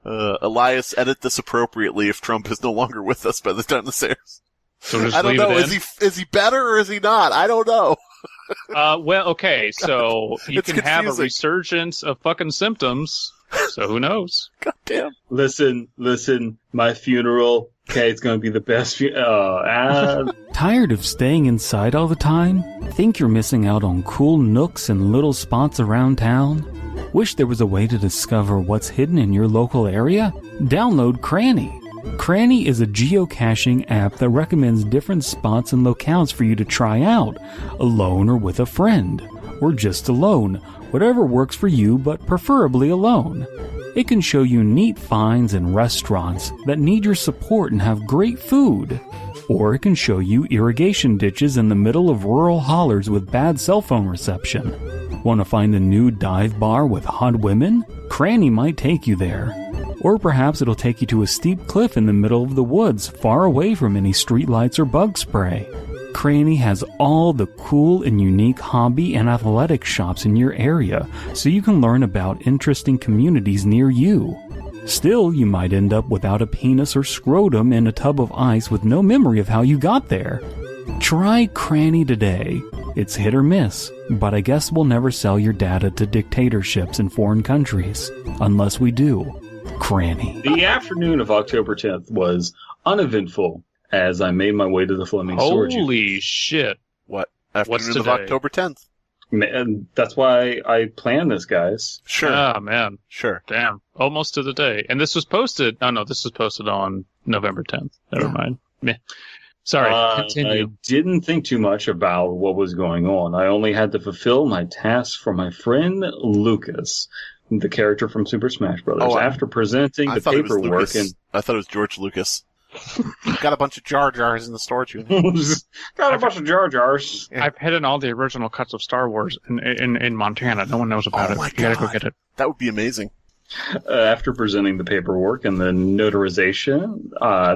Elias, edit this appropriately if Trump is no longer with us by the time this airs. So just I don't leave know. it in. Is he better or is he not? I don't know. Well, okay, so you It's can have a confusing. resurgence of fucking symptoms. So who knows? God damn. Listen, my funeral. Okay, it's gonna be the best. Tired of staying inside all the time? Think you're missing out on cool nooks and little spots around town? Wish there was a way to discover what's hidden in your local area? Download Cranny. Cranny is a geocaching app that recommends different spots and locales for you to try out, alone or with a friend, or just alone, whatever works for you but preferably alone. It can show you neat finds and restaurants that need your support and have great food. Or it can show you irrigation ditches in the middle of rural hollers with bad cell phone reception. Want to find a new dive bar with hot women? Cranny might take you there. Or perhaps it'll take you to a steep cliff in the middle of the woods, far away from any streetlights or bug spray. Cranny has all the cool and unique hobby and athletic shops in your area, so you can learn about interesting communities near you. Still, you might end up without a penis or scrotum in a tub of ice with no memory of how you got there. Try Cranny today. It's hit or miss, but I guess we'll never sell your data to dictatorships in foreign countries. Unless we do. Cranny. The afternoon of October 10th was uneventful as I made my way to the Fleming Storage Unit. Holy shit. What? What's Afternoon of today? October 10th. Man, that's why I planned this, guys. Sure. Ah, man. Sure. Damn. Almost to the day. And this was posted... Oh, no, this was posted on November 10th. Never mind. Meh. Sorry, I continue. didn't think too much about what was going on. I only had to fulfill my task for my friend Lucas, the character from Super Smash Bros. Oh, After presenting I the thought it was paperwork Lucas. I thought it was George Lucas. Got a bunch of Jar Jars in the storage unit. got a bunch of Jar Jars. I've hidden all the original cuts of Star Wars in Montana. No one knows about Oh it. my You gotta go God. get it. That would be amazing. After presenting the paperwork and the notarization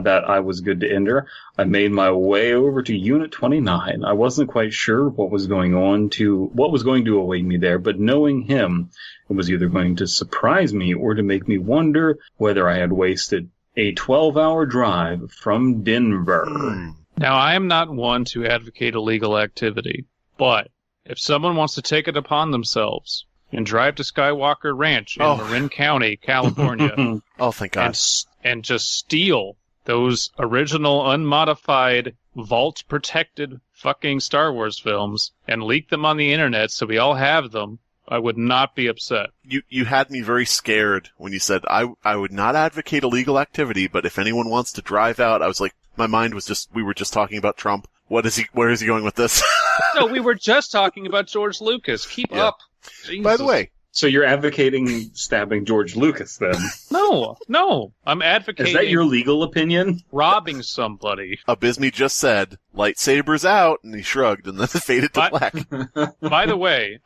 that I was good to enter, I made my way over to Unit 29. I wasn't quite sure what was going to await me there, but knowing him, it was either going to surprise me or to make me wonder whether I had wasted a 12-hour drive from Denver. Now, I am not one to advocate illegal activity, but if someone wants to take it upon themselves and drive to Skywalker Ranch in Marin County, California, Oh, thank God. and just steal those original unmodified vault-protected fucking Star Wars films and leak them on the internet so we all have them, I would not be upset. You had me very scared when you said I would not advocate illegal activity, but if anyone wants to drive out, I was like, my mind was just, we were just talking about Trump. Where is he going with this? No, we were just talking about George Lucas. Keep Yeah. up. Jesus. By the way, So you're advocating stabbing George Lucas, then? No. I'm advocating Is that your legal opinion? robbing somebody. Abysmii just said, lightsabers out, and he shrugged, and then it faded to black. By the way,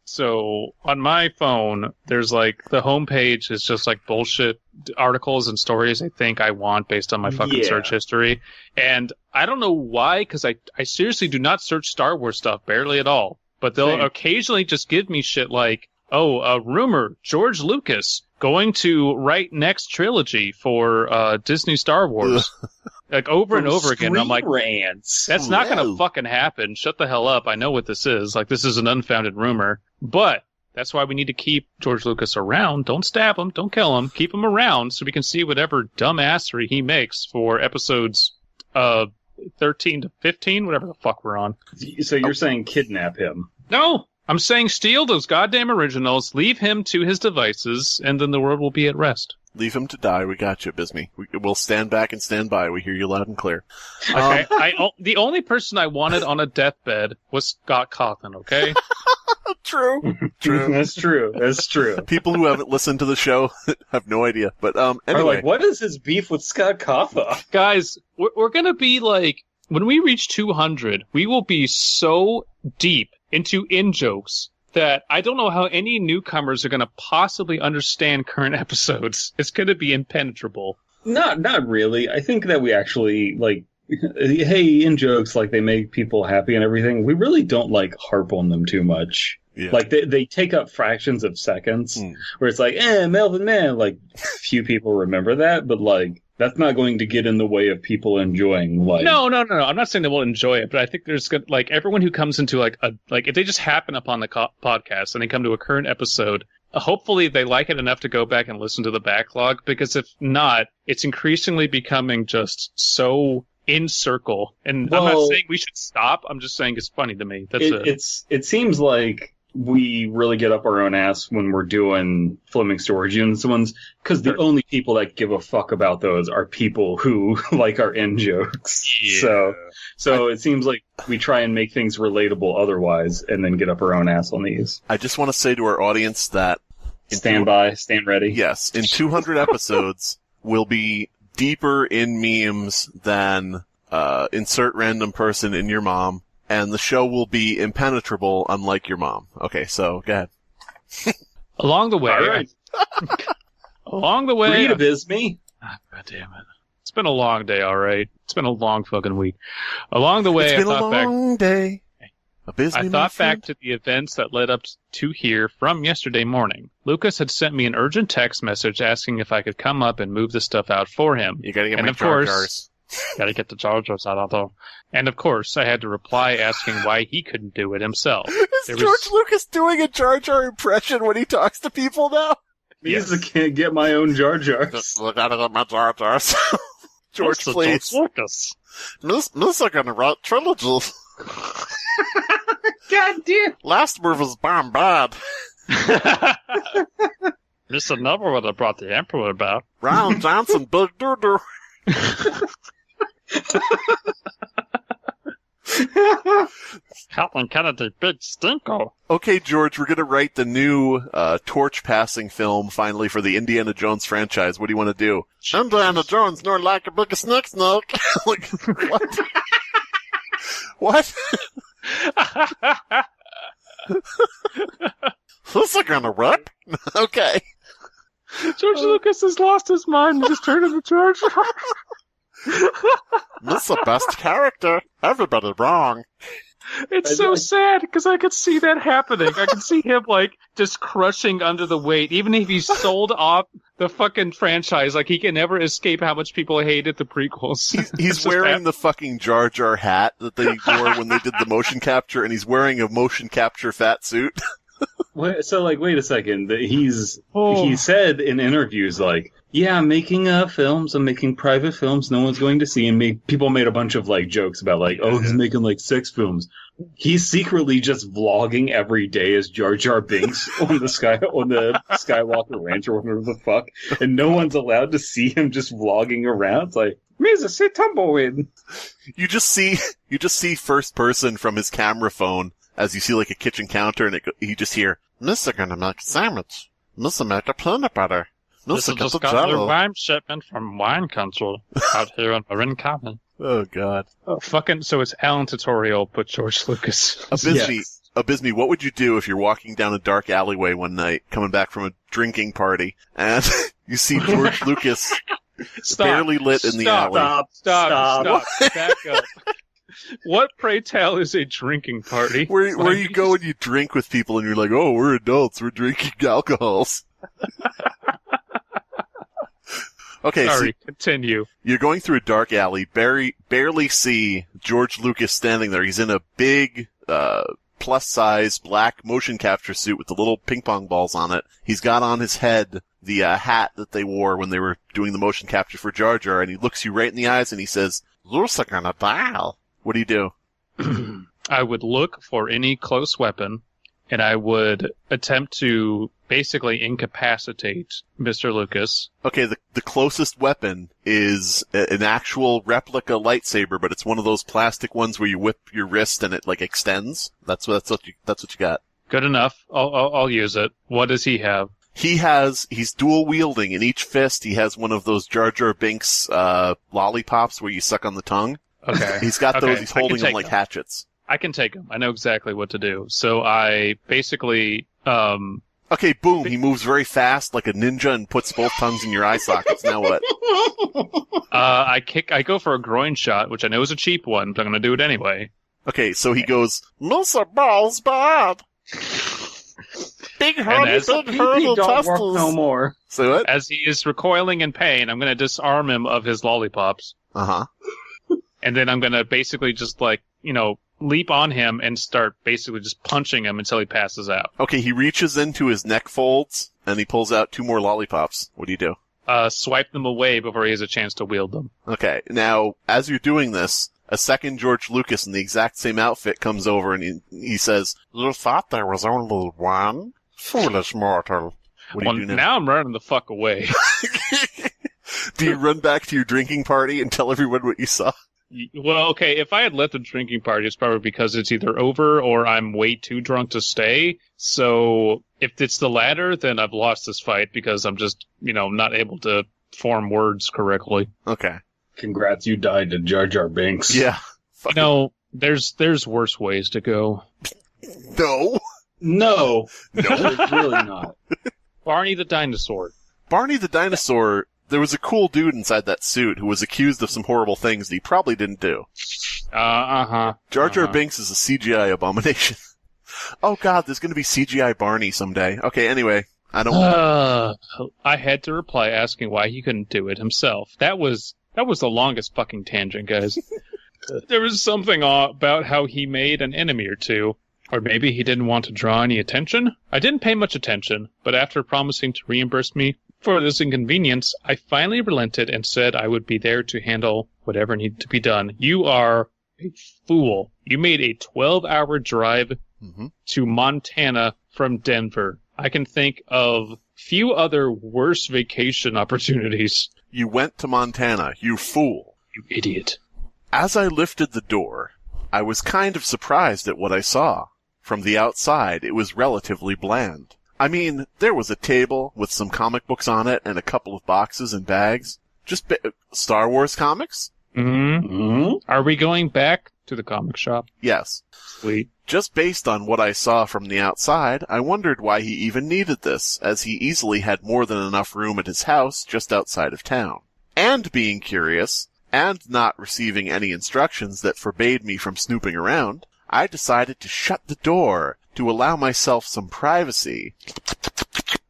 so on my phone, there's like, the homepage is just like bullshit articles and stories I think I want based on my fucking Yeah. search history. And I don't know why, because I seriously do not search Star Wars stuff, barely at all. But they'll Same. occasionally just give me shit like, oh, a rumor, George Lucas going to write next trilogy for Disney Star Wars. Like over and over again. And I'm like, rants. that's not going Whoa. to fucking happen. Shut the hell up. I know what this is. Like, this is an unfounded rumor. But that's why we need to keep George Lucas around. Don't stab him. Don't kill him. Keep him around so we can see whatever dumbassery he makes for episodes 13 to 15, whatever the fuck we're on. So you're saying kidnap him? No! I'm saying steal those goddamn originals, leave him to his devices, and then the world will be at rest. Leave him to die. We got you, Abysmii. We'll stand back and stand by. We hear you loud and clear. Okay, the only person I wanted on a deathbed was Scott Cawthon, okay? True. That's true. People who haven't listened to the show have no idea. But Are anyway, like, what is his beef with Scott Kaffa? Guys, we're going to be like, when we reach 200, we will be so deep into in-jokes that I don't know how any newcomers are going to possibly understand current episodes. It's going to be impenetrable. Not really. I think that we actually, like, hey, in-jokes, like, they make people happy and everything. We really don't, like, harp on them too much. yeah. Like, they take up fractions of seconds, where it's like, Melvin Man, like, few people remember that, but, like, that's not going to get in the way of people enjoying, like... No. I'm not saying they will enjoy it, but I think there's good, like, everyone who comes into, like, if they just happen upon the podcast and they come to a current episode, hopefully they like it enough to go back and listen to the backlog, because if not, it's increasingly becoming just so in circle. And I'm not saying we should stop, I'm just saying it's funny to me. It seems like we really get up our own ass when we're doing Fleming Storage Units ones, because the only people that give a fuck about those are people who like our in-jokes. Yeah. So it seems like we try and make things relatable otherwise, and then get up our own ass on these. I just want to say to our audience that... Stand ready. Yes, in 200 episodes, we'll be deeper in memes than insert random person in your mom, and the show will be impenetrable, unlike your mom. Okay, so go ahead. Along the way, All right. Read Abysmii. God damn it. It's been a long day, all right. It's been a long fucking week. Along the way, It's been a long day. Abysmii, I thought back to the events that led up to here from yesterday morning. Lucas had sent me an urgent text message asking if I could come up and move the stuff out for him. You gotta get And my of Jar course- Jars. Gotta get the Jar Jars out, though. And of course, I had to reply asking why he couldn't do it himself. Is There George was- Lucas doing a Jar Jar impression when he talks to people now? Means I can't get my own Jar Jars. I gotta get my Jar Jars. George, Mr. please. George Lucas. Miss are gonna write trilogies. God damn. Last move was bomb bad. Mr. Neville would have brought the Emperor about. Ron Johnson, big doo-doo. Kathleen Kennedy, big stinko. Okay, George, we're gonna write the new torch-passing film finally for the Indiana Jones franchise. What do you want to do? Indiana Jones, nor like a big snake. Like, what? What? Who's gonna rip? Okay. George Lucas has lost his mind and just turned into George. This is the best character. Everybody wrong. It's so sad because I could see that happening. I could see him like just crushing under the weight, even if he sold off the fucking franchise. Like he can never escape how much people hated the prequels. He's wearing the fucking Jar Jar hat that they wore when they did the motion capture, and he's wearing a motion capture fat suit. Wait a second. He said in interviews, like, yeah, I'm making films. I'm making private films. No one's going to see. And people made a bunch of like jokes about like, oh, he's making like 6 films. He's secretly just vlogging every day as Jar Jar Binks on the Skywalker Ranch or whatever the fuck, and no one's allowed to see him just vlogging around. It's like, Mesa, say tumbleweed. You just see first person from his camera phone as you see like a kitchen counter, and you just hear, Mr. gonna make a sandwich. Mr. make a peanut butter. This is Mr. just got got the a wine shipment from wine country out here in Marin County. Oh god. Oh, so it's Alan Tutorial, but George Lucas. Abysmii, what would you do if you're walking down a dark alleyway one night, coming back from a drinking party, and you see George Lucas barely lit in the alley? Stop. Back up. What, pray tell, is a drinking party? Where you go and you drink with people and you're like, oh, we're adults, we're drinking alcohols. Okay, sorry, continue. You're going through a dark alley, barely see George Lucas standing there. He's in a big, plus-size black motion capture suit with the little ping pong balls on it. He's got on his head the hat that they wore when they were doing the motion capture for Jar Jar, and he looks you right in the eyes and he says, "You're gonna die." What do you do? I would look for any close weapon, and I would attempt to basically incapacitate Mr. Lucas. Okay, the closest weapon is an actual replica lightsaber, but it's one of those plastic ones where you whip your wrist and it like extends. That's what you got. Good enough. I'll use it. What does he have? He's dual wielding. In each fist, he has one of those Jar Jar Binks lollipops where you suck on the tongue. Okay. He's got those. Okay, He's holding them like them. hatchets. I can take him. I know exactly what to do. So I basically, Okay, boom. He moves very fast like a ninja and puts both tongues in your eye sockets. Now what? I go for a groin shot, which I know is a cheap one, but I'm going to do it anyway. Okay, so he goes, Mr. Ball's bad. Big hurdle, big hurdle, don't work testles. no more. So what? As he is recoiling in pain, I'm going to disarm him of his lollipops. Uh-huh. And then I'm going to basically just leap on him and start basically just punching him until he passes out. Okay, he reaches into his neck folds, and he pulls out 2 more lollipops. What do you do? Swipe them away before he has a chance to wield them. Okay, now, as you're doing this, a second George Lucas in the exact same outfit comes over and he says, You thought there was only one? Foolish mortal. What do you do now? Now I'm running the fuck away. Do you run back to your drinking party and tell everyone what you saw? Well, okay, if I had left the drinking party, it's probably because it's either over or I'm way too drunk to stay. So if it's the latter, then I've lost this fight because I'm just, not able to form words correctly. Okay. Congrats, you died to Jar Jar Binks. Yeah. There's worse ways to go. No. No, it's really not. Barney the dinosaur. Barney the dinosaur, there was a cool dude inside that suit who was accused of some horrible things that he probably didn't do. Jar Jar Binks is a CGI abomination. Oh god, there's gonna be CGI Barney someday. Okay, anyway, I had to reply asking why he couldn't do it himself. That was the longest fucking tangent, guys. There was something about how he made an enemy or two. Or maybe he didn't want to draw any attention? I didn't pay much attention, but after promising to reimburse me for this inconvenience, I finally relented and said I would be there to handle whatever needed to be done. You are a fool. You made a 12-hour drive to Montana from Denver. I can think of few other worse vacation opportunities. You went to Montana, you fool. You idiot. As I lifted the door, I was kind of surprised at what I saw. From the outside, it was relatively bland. I mean, there was a table with some comic books on it and a couple of boxes and bags. Just Star Wars comics? Are we going back to the comic shop? Yes. Sweet. Just based on what I saw from the outside, I wondered why he even needed this, as he easily had more than enough room at his house just outside of town. And being curious, and not receiving any instructions that forbade me from snooping around, I decided to shut the door to allow myself some privacy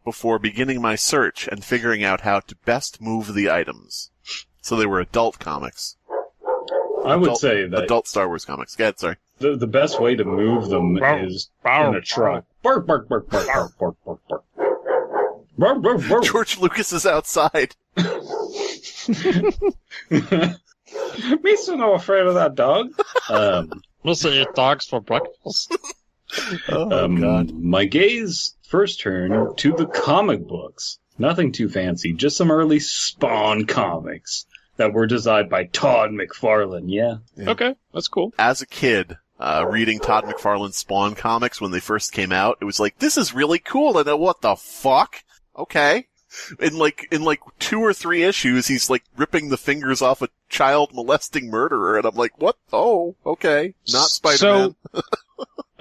before beginning my search and figuring out how to best move the items. So they were adult comics. I would say that adult Star Wars comics. Go ahead, sorry. The best way to move them is in a truck. Bark, bark, bark, bark, bark, bark, bark, bark. Bark, bark, bark. George Lucas is outside. Me so no afraid of that dog. We'll say eat dogs for breakfast. God. My gaze first turned to the comic books. Nothing too fancy, just some early Spawn comics that were designed by Todd McFarlane. Yeah. Okay, that's cool. As a kid, reading Todd McFarlane's Spawn comics when they first came out, it was like, this is really cool. And what the fuck? Okay. In 2 or 3 issues, he's like ripping the fingers off a child molesting murderer, and I'm like, what? Oh, okay. Not Spider-Man.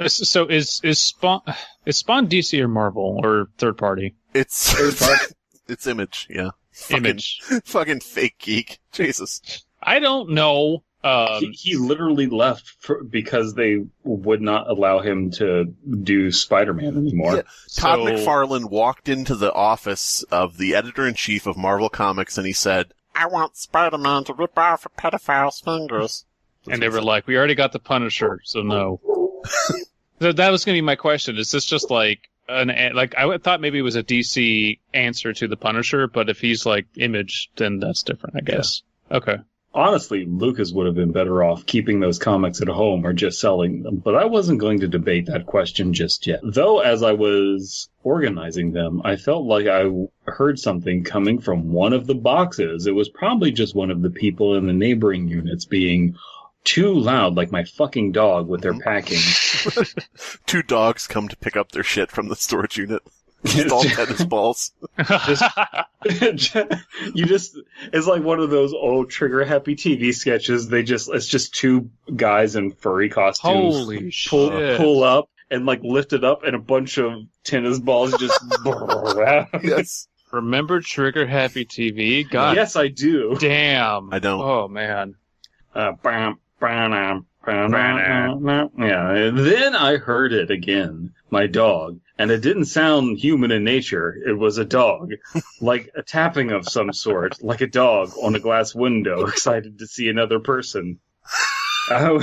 So is Spawn DC or Marvel or third party? It's Image, yeah. Image. Fucking fake geek. Jesus. I don't know. He literally left because they would not allow him to do Spider-Man anymore. Yeah. Todd McFarlane walked into the office of the editor-in-chief of Marvel Comics and he said, I want Spider-Man to rip off a pedophile's fingers. And they were like, we already got the Punisher, so no. So that was going to be my question. Is this just I thought maybe it was a DC answer to the Punisher, but if he's like Image, then that's different, I guess. Yeah. Okay. Honestly, Lucas would have been better off keeping those comics at home or just selling them, but I wasn't going to debate that question just yet. Though, as I was organizing them, I felt like I heard something coming from one of the boxes. It was probably just one of the people in the neighboring units being too loud, like my fucking dog with their packing. 2 dogs come to pick up their shit from the storage unit. Just all tennis balls. It's like one of those old Trigger Happy TV sketches. It's just 2 guys in furry costumes. Holy shit. Pull up and like lift it up, and a bunch of tennis balls just. Yes. Remember Trigger Happy TV? God. Yes, I do. Damn. I don't. Oh, man. Yeah. Then I heard it again. My dog. And it didn't sound human in nature. It was a dog. Like a tapping of some sort. Like a dog on a glass window, excited to see another person. I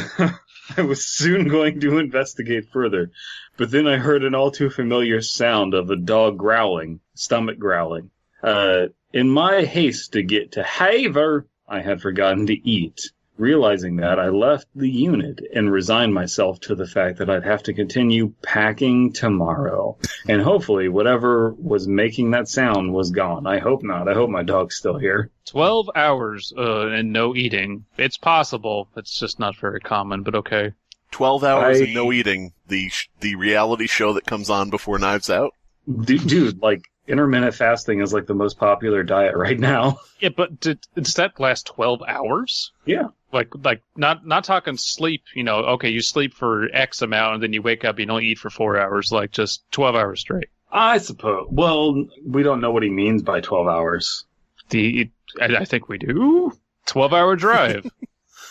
was soon going to investigate further. But then I heard an all too familiar sound of a dog growling. Stomach growling. In my haste to get to Haver, I had forgotten to eat. Realizing that, I left the unit and resigned myself to the fact that I'd have to continue packing tomorrow. And hopefully whatever was making that sound was gone. I hope not. I hope my dog's still here. 12 hours and no eating. It's possible. It's just not very common, but okay. 12 hours and no eating. The reality show that comes on before Knives Out. Dude, like, intermittent fasting is like the most popular diet right now. Yeah, but does that last 12 hours? Yeah. Like not talking sleep, okay, you sleep for X amount and then you wake up, you don't eat for 4 hours, like just 12 hours straight. I suppose. Well, we don't know what he means by 12 hours. I think we do. 12-hour drive.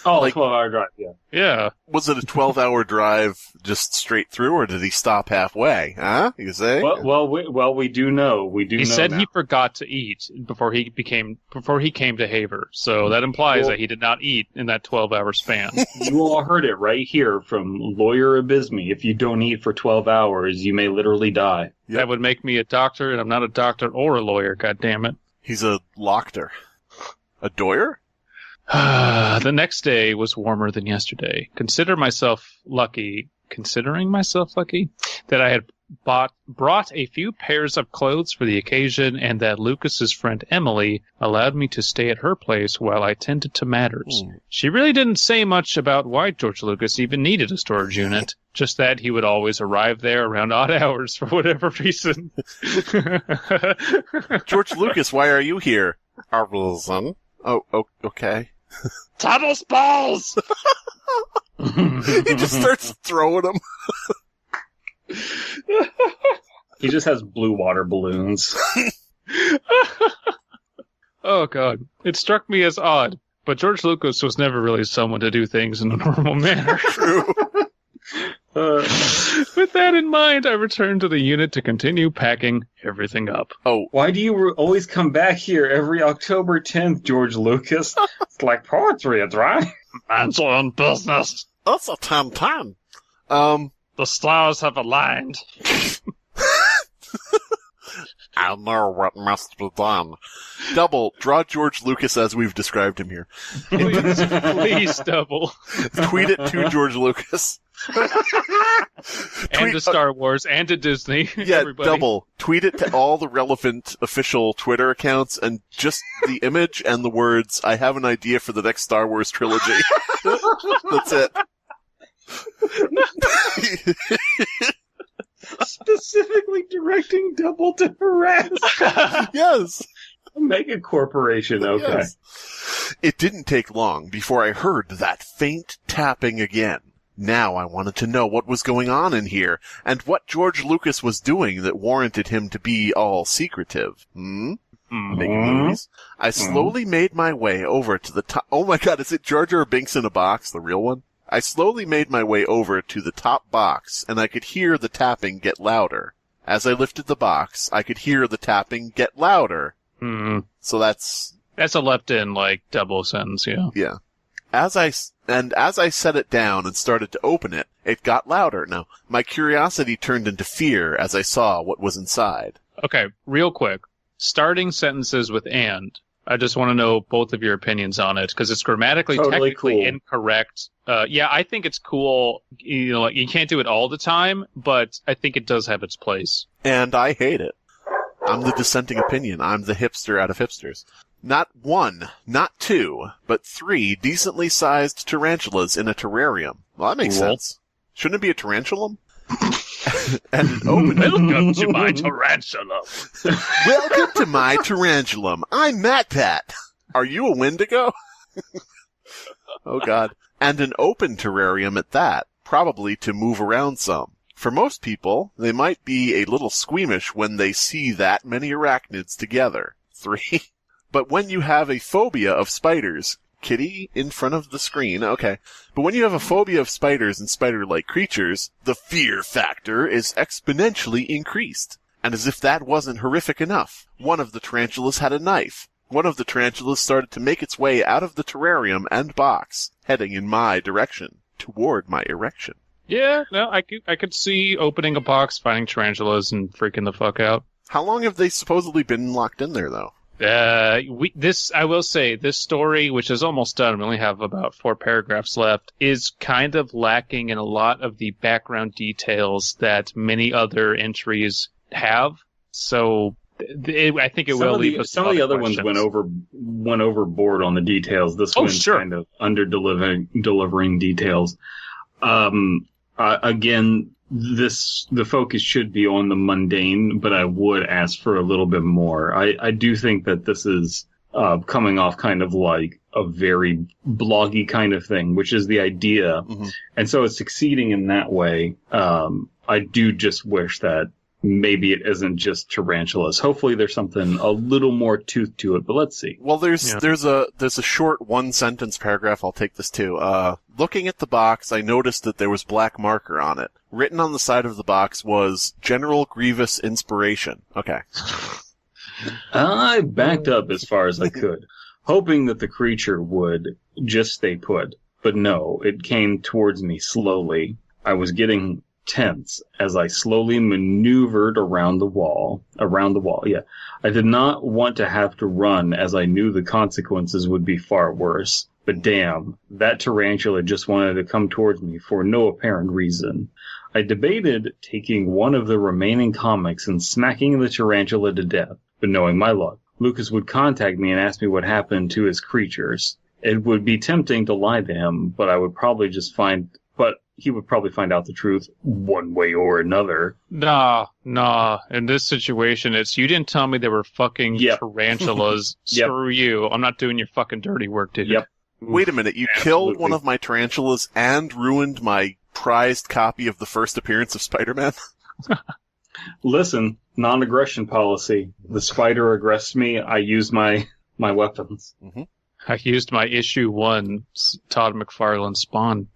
Oh, like 12-hour drive, yeah. Yeah. Was it a 12-hour drive just straight through, or did he stop halfway? Huh? You say? Well, we do know. He said he forgot to eat before he came to Haver, so that implies that he did not eat in that 12-hour span. You all heard it right here from lawyer Abysmii. If you don't eat for 12 hours, you may literally die. Yep. That would make me a doctor, and I'm not a doctor or a lawyer. God damn it! He's a lochter. A doyer? The next day was warmer than yesterday. Considering myself lucky that I had brought a few pairs of clothes for the occasion, and that Lucas's friend Emily allowed me to stay at her place while I tended to matters. She really didn't say much about why George Lucas even needed a storage unit, just that he would always arrive there around odd hours for whatever reason. George Lucas, why are you here? Arvelson. Oh, okay. Tennis balls! He just starts throwing them. He just has blue water balloons. Oh, God. It struck me as odd, but George Lucas was never really someone to do things in a normal manner. True. With that in mind, I returned to the unit to continue packing everything up. Oh, why do you always come back here every October 10th, George Lucas? It's like poetry, it's right? Man's own business. That's a 10-10. The stars have aligned. I know what must be done. Double, draw George Lucas as we've described him here. Please, Double. Tweet it to George Lucas. And to Star Wars, and to Disney. Yeah, everybody. Double. Tweet it to all the relevant official Twitter accounts, and just the image and the words, I have an idea for the next Star Wars trilogy. That's it. Specifically directing Double to harass. Yes. A mega corporation, okay. Yes. It didn't take long before I heard that faint tapping again. Now I wanted to know what was going on in here, and what George Lucas was doing that warranted him to be all secretive. Making movies. I slowly made my way over to the top. Oh my God, is it Jar Jar Binks in a box, the real one? I slowly made my way over to the top box, and I could hear the tapping get louder. As I lifted the box, I could hear the tapping get louder. So that's a left-in, double sentence, yeah. Yeah. As I set it down and started to open it, it got louder. Now, my curiosity turned into fear as I saw what was inside. Okay, real quick. Starting sentences with "and." I just want to know both of your opinions on it, because it's grammatically totally technically cool. Incorrect. Yeah, I think it's cool. You can't do it all the time, but I think it does have its place. And I hate it. I'm the dissenting opinion. I'm the hipster out of hipsters. Not one, not two, but 3 decently sized tarantulas in a terrarium. Well, that makes sense. Shouldn't it be a tarantulam? And an open... Welcome to my tarantula. Welcome to my tarantulam. I'm MatPat. Are you a Wendigo? Oh, God. And an open terrarium at that, probably to move around some. For most people, they might be a little squeamish when they see that many arachnids together. 3. But when you have a phobia of spiders, kitty in front of the screen, okay. But when you have a phobia of spiders and spider-like creatures, the fear factor is exponentially increased. And as if that wasn't horrific enough, one of the tarantulas had a knife. One of the tarantulas started to make its way out of the terrarium and box, heading in my direction, toward my erection. Yeah, no, I could see opening a box, finding tarantulas, and freaking the fuck out. How long have they supposedly been locked in there, though? I will say, this story, which is almost done, we only have about 4 paragraphs left, is kind of lacking in a lot of the background details that many other entries have. So, I think it will leave us some of the other questions. ones went overboard on the details. This one's kind of delivering details. Again, the focus should be on the mundane, but I would ask for a little bit more. I do think that this is coming off kind of like a very bloggy kind of thing, which is the idea. Mm-hmm. And so it's succeeding in that way. I do just wish that maybe it isn't just tarantulas. Hopefully there's something a little more tooth to it, but let's see. Well, there's a short 1-sentence paragraph. I'll take this too. Looking at the box, I noticed that there was black marker on it. Written on the side of the box was General Grievous Inspiration. Okay. I backed up as far as I could, hoping that the creature would just stay put. But no, it came towards me slowly. I was getting tense as I slowly maneuvered around the wall, yeah. I did not want to have to run, as I knew the consequences would be far worse. But damn, that tarantula just wanted to come towards me for no apparent reason. I debated taking one of the remaining comics and smacking the tarantula to death, but knowing my luck, Lucas would contact me and ask me what happened to his creatures. It would be tempting to lie to him, but he would probably find out the truth one way or another. Nah. In this situation, it's you didn't tell me they were fucking tarantulas. Screw you. I'm not doing your fucking dirty work, dude. Yep. Wait a minute, you killed one of my tarantulas and ruined my prized copy of the first appearance of Spider-Man? Listen, non-aggression policy. The spider aggressed me, I used my weapons. Mm-hmm. I used my issue 1 Todd McFarlane Spawn.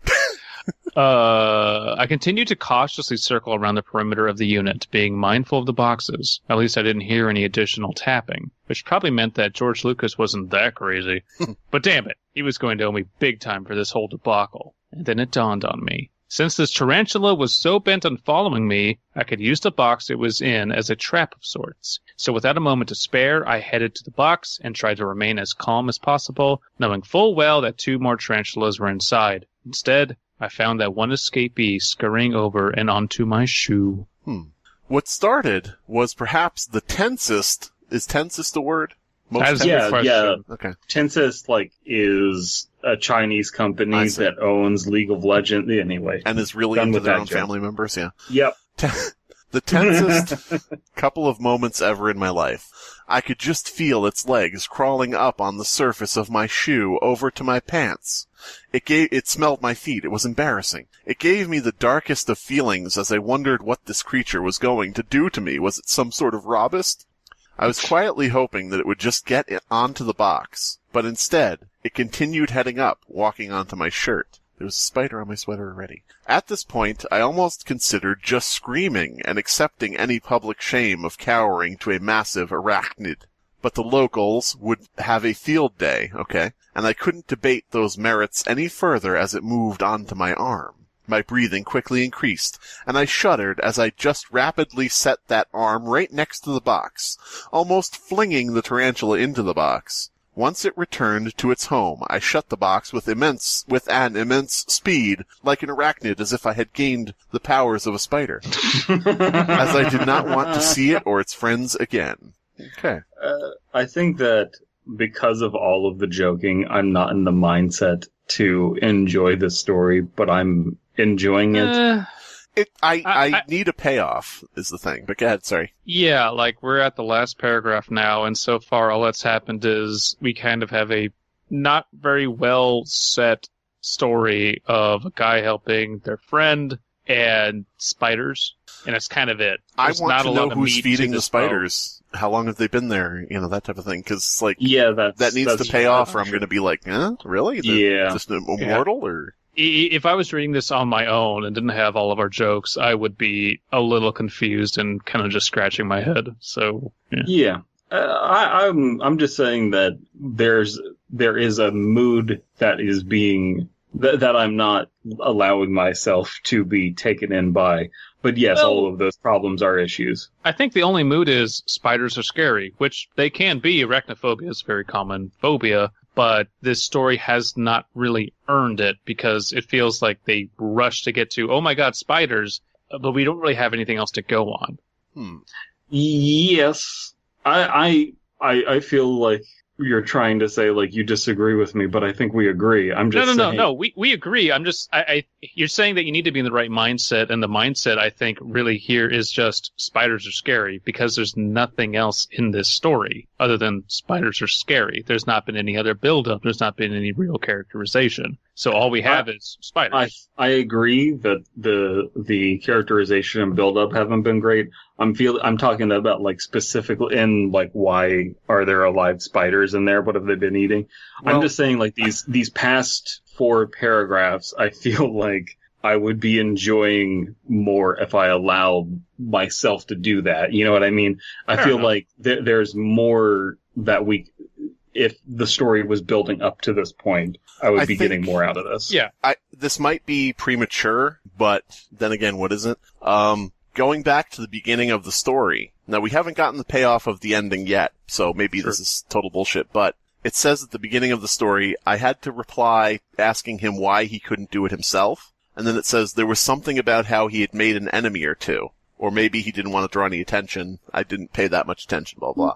I continued to cautiously circle around the perimeter of the unit, being mindful of the boxes. At least I didn't hear any additional tapping, which probably meant that George Lucas wasn't that crazy. But damn it, he was going to owe me big time for this whole debacle. And then it dawned on me. Since this tarantula was so bent on following me, I could use the box it was in as a trap of sorts. So without a moment to spare, I headed to the box and tried to remain as calm as possible, knowing full well that 2 more tarantulas were inside. Instead, I found that one escapee scurrying over and onto my shoe. What started was perhaps the tensest. Is tensest a word? Yeah. Okay. Tensest, is a Chinese company that owns League of Legends. Anyway. And is really into their own family members, yeah. Yep. The tensest couple of moments ever in my life. I could just feel its legs crawling up on the surface of my shoe over to my pants. It smelled my feet. It was embarrassing. It gave me the darkest of feelings as I wondered what this creature was going to do to me. Was it some sort of robust? I was quietly hoping that it would just get onto the box, but instead, it continued heading up, walking onto my shirt. There was a spider on my sweater already. At this point, I almost considered just screaming and accepting any public shame of cowering to a massive arachnid. But the locals would have a field day, okay? And I couldn't debate those merits any further as it moved onto my arm. My breathing quickly increased, and I shuddered as I just rapidly set that arm right next to the box, almost flinging the tarantula into the box. Once it returned to its home, I shut the box with an immense speed, like an arachnid, as if I had gained the powers of a spider, as I did not want to see it or its friends again. Okay. I think that because of all of the joking, I'm not in the mindset to enjoy this story, but I'm enjoying it. I need a payoff, is the thing. But go ahead, sorry. Yeah, like, we're at the last paragraph now, and so far all that's happened is we kind of have a not very well set story of a guy helping their friend and spiders, and that's kind of it. There's I want not to a know lot of who's meat feeding to the this spiders. How long have they been there? You know, that type of thing. Because, like, Yeah, that needs to pay off, or I'm going to be like, huh? Really? They're Yeah. just immortal, or... If I was reading this on my own and didn't have all of our jokes, I would be a little confused and kind of just scratching my head. So, Yeah. I'm just saying that there is a mood that is being that I'm not allowing myself to be taken in by. But yes, all of those problems are issues. I think the only mood is spiders are scary, which they can be. Arachnophobia is a very common phobia, but this story has not really earned it because it feels like they rush to get to, oh my god, spiders, but we don't really have anything else to go on. Yes. I feel like you're trying to say, like, you disagree with me, but I think we agree. I'm just saying... No. We agree. I'm just, you're saying that you need to be in the right mindset, and the mindset, I think, really here is just spiders are scary because there's nothing else in this story other than spiders are scary. There's not been any other build-up. There's not been any real characterization. So all we have is spiders. I agree that the characterization and build-up haven't been great. I'm talking about, like, specifically in, like, why are there alive spiders in there? What have they been eating? Well, I'm just saying, like, these past 4 paragraphs, I feel like I would be enjoying more if I allowed myself to do that. You know what I mean? I feel like there's more that if the story was building up to this point, I would be getting more out of this. Yeah. This might be premature, but then again, what is it? Going back to the beginning of the story. Now, we haven't gotten the payoff of the ending yet, so maybe this is total bullshit, but it says at the beginning of the story, I had to reply asking him why he couldn't do it himself, and then it says there was something about how he had made an enemy or two. Or maybe he didn't want to draw any attention. I didn't pay that much attention, blah, blah.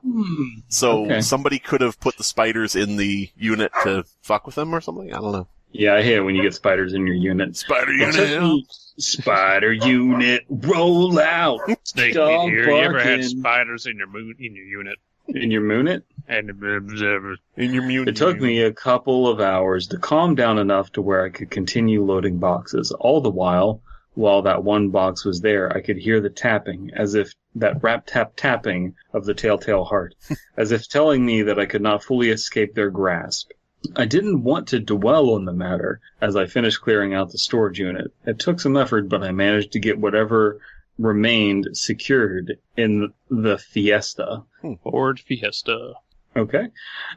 So somebody could have put the spiders in the unit to fuck with them or something? I don't know. Yeah, I hate it when you get spiders in your unit. Spider unit. Spider unit, roll out. Snake meat here. You ever had spiders in your unit? In your unit? And in your unit. It took me a couple of hours to calm down enough to where I could continue loading boxes. All the while that one box was there, I could hear the tapping, as if that rap-tap-tapping of the telltale heart, as if telling me that I could not fully escape their grasp. I didn't want to dwell on the matter as I finished clearing out the storage unit. It took some effort, but I managed to get whatever remained secured in the Fiesta. Ford Fiesta. Okay.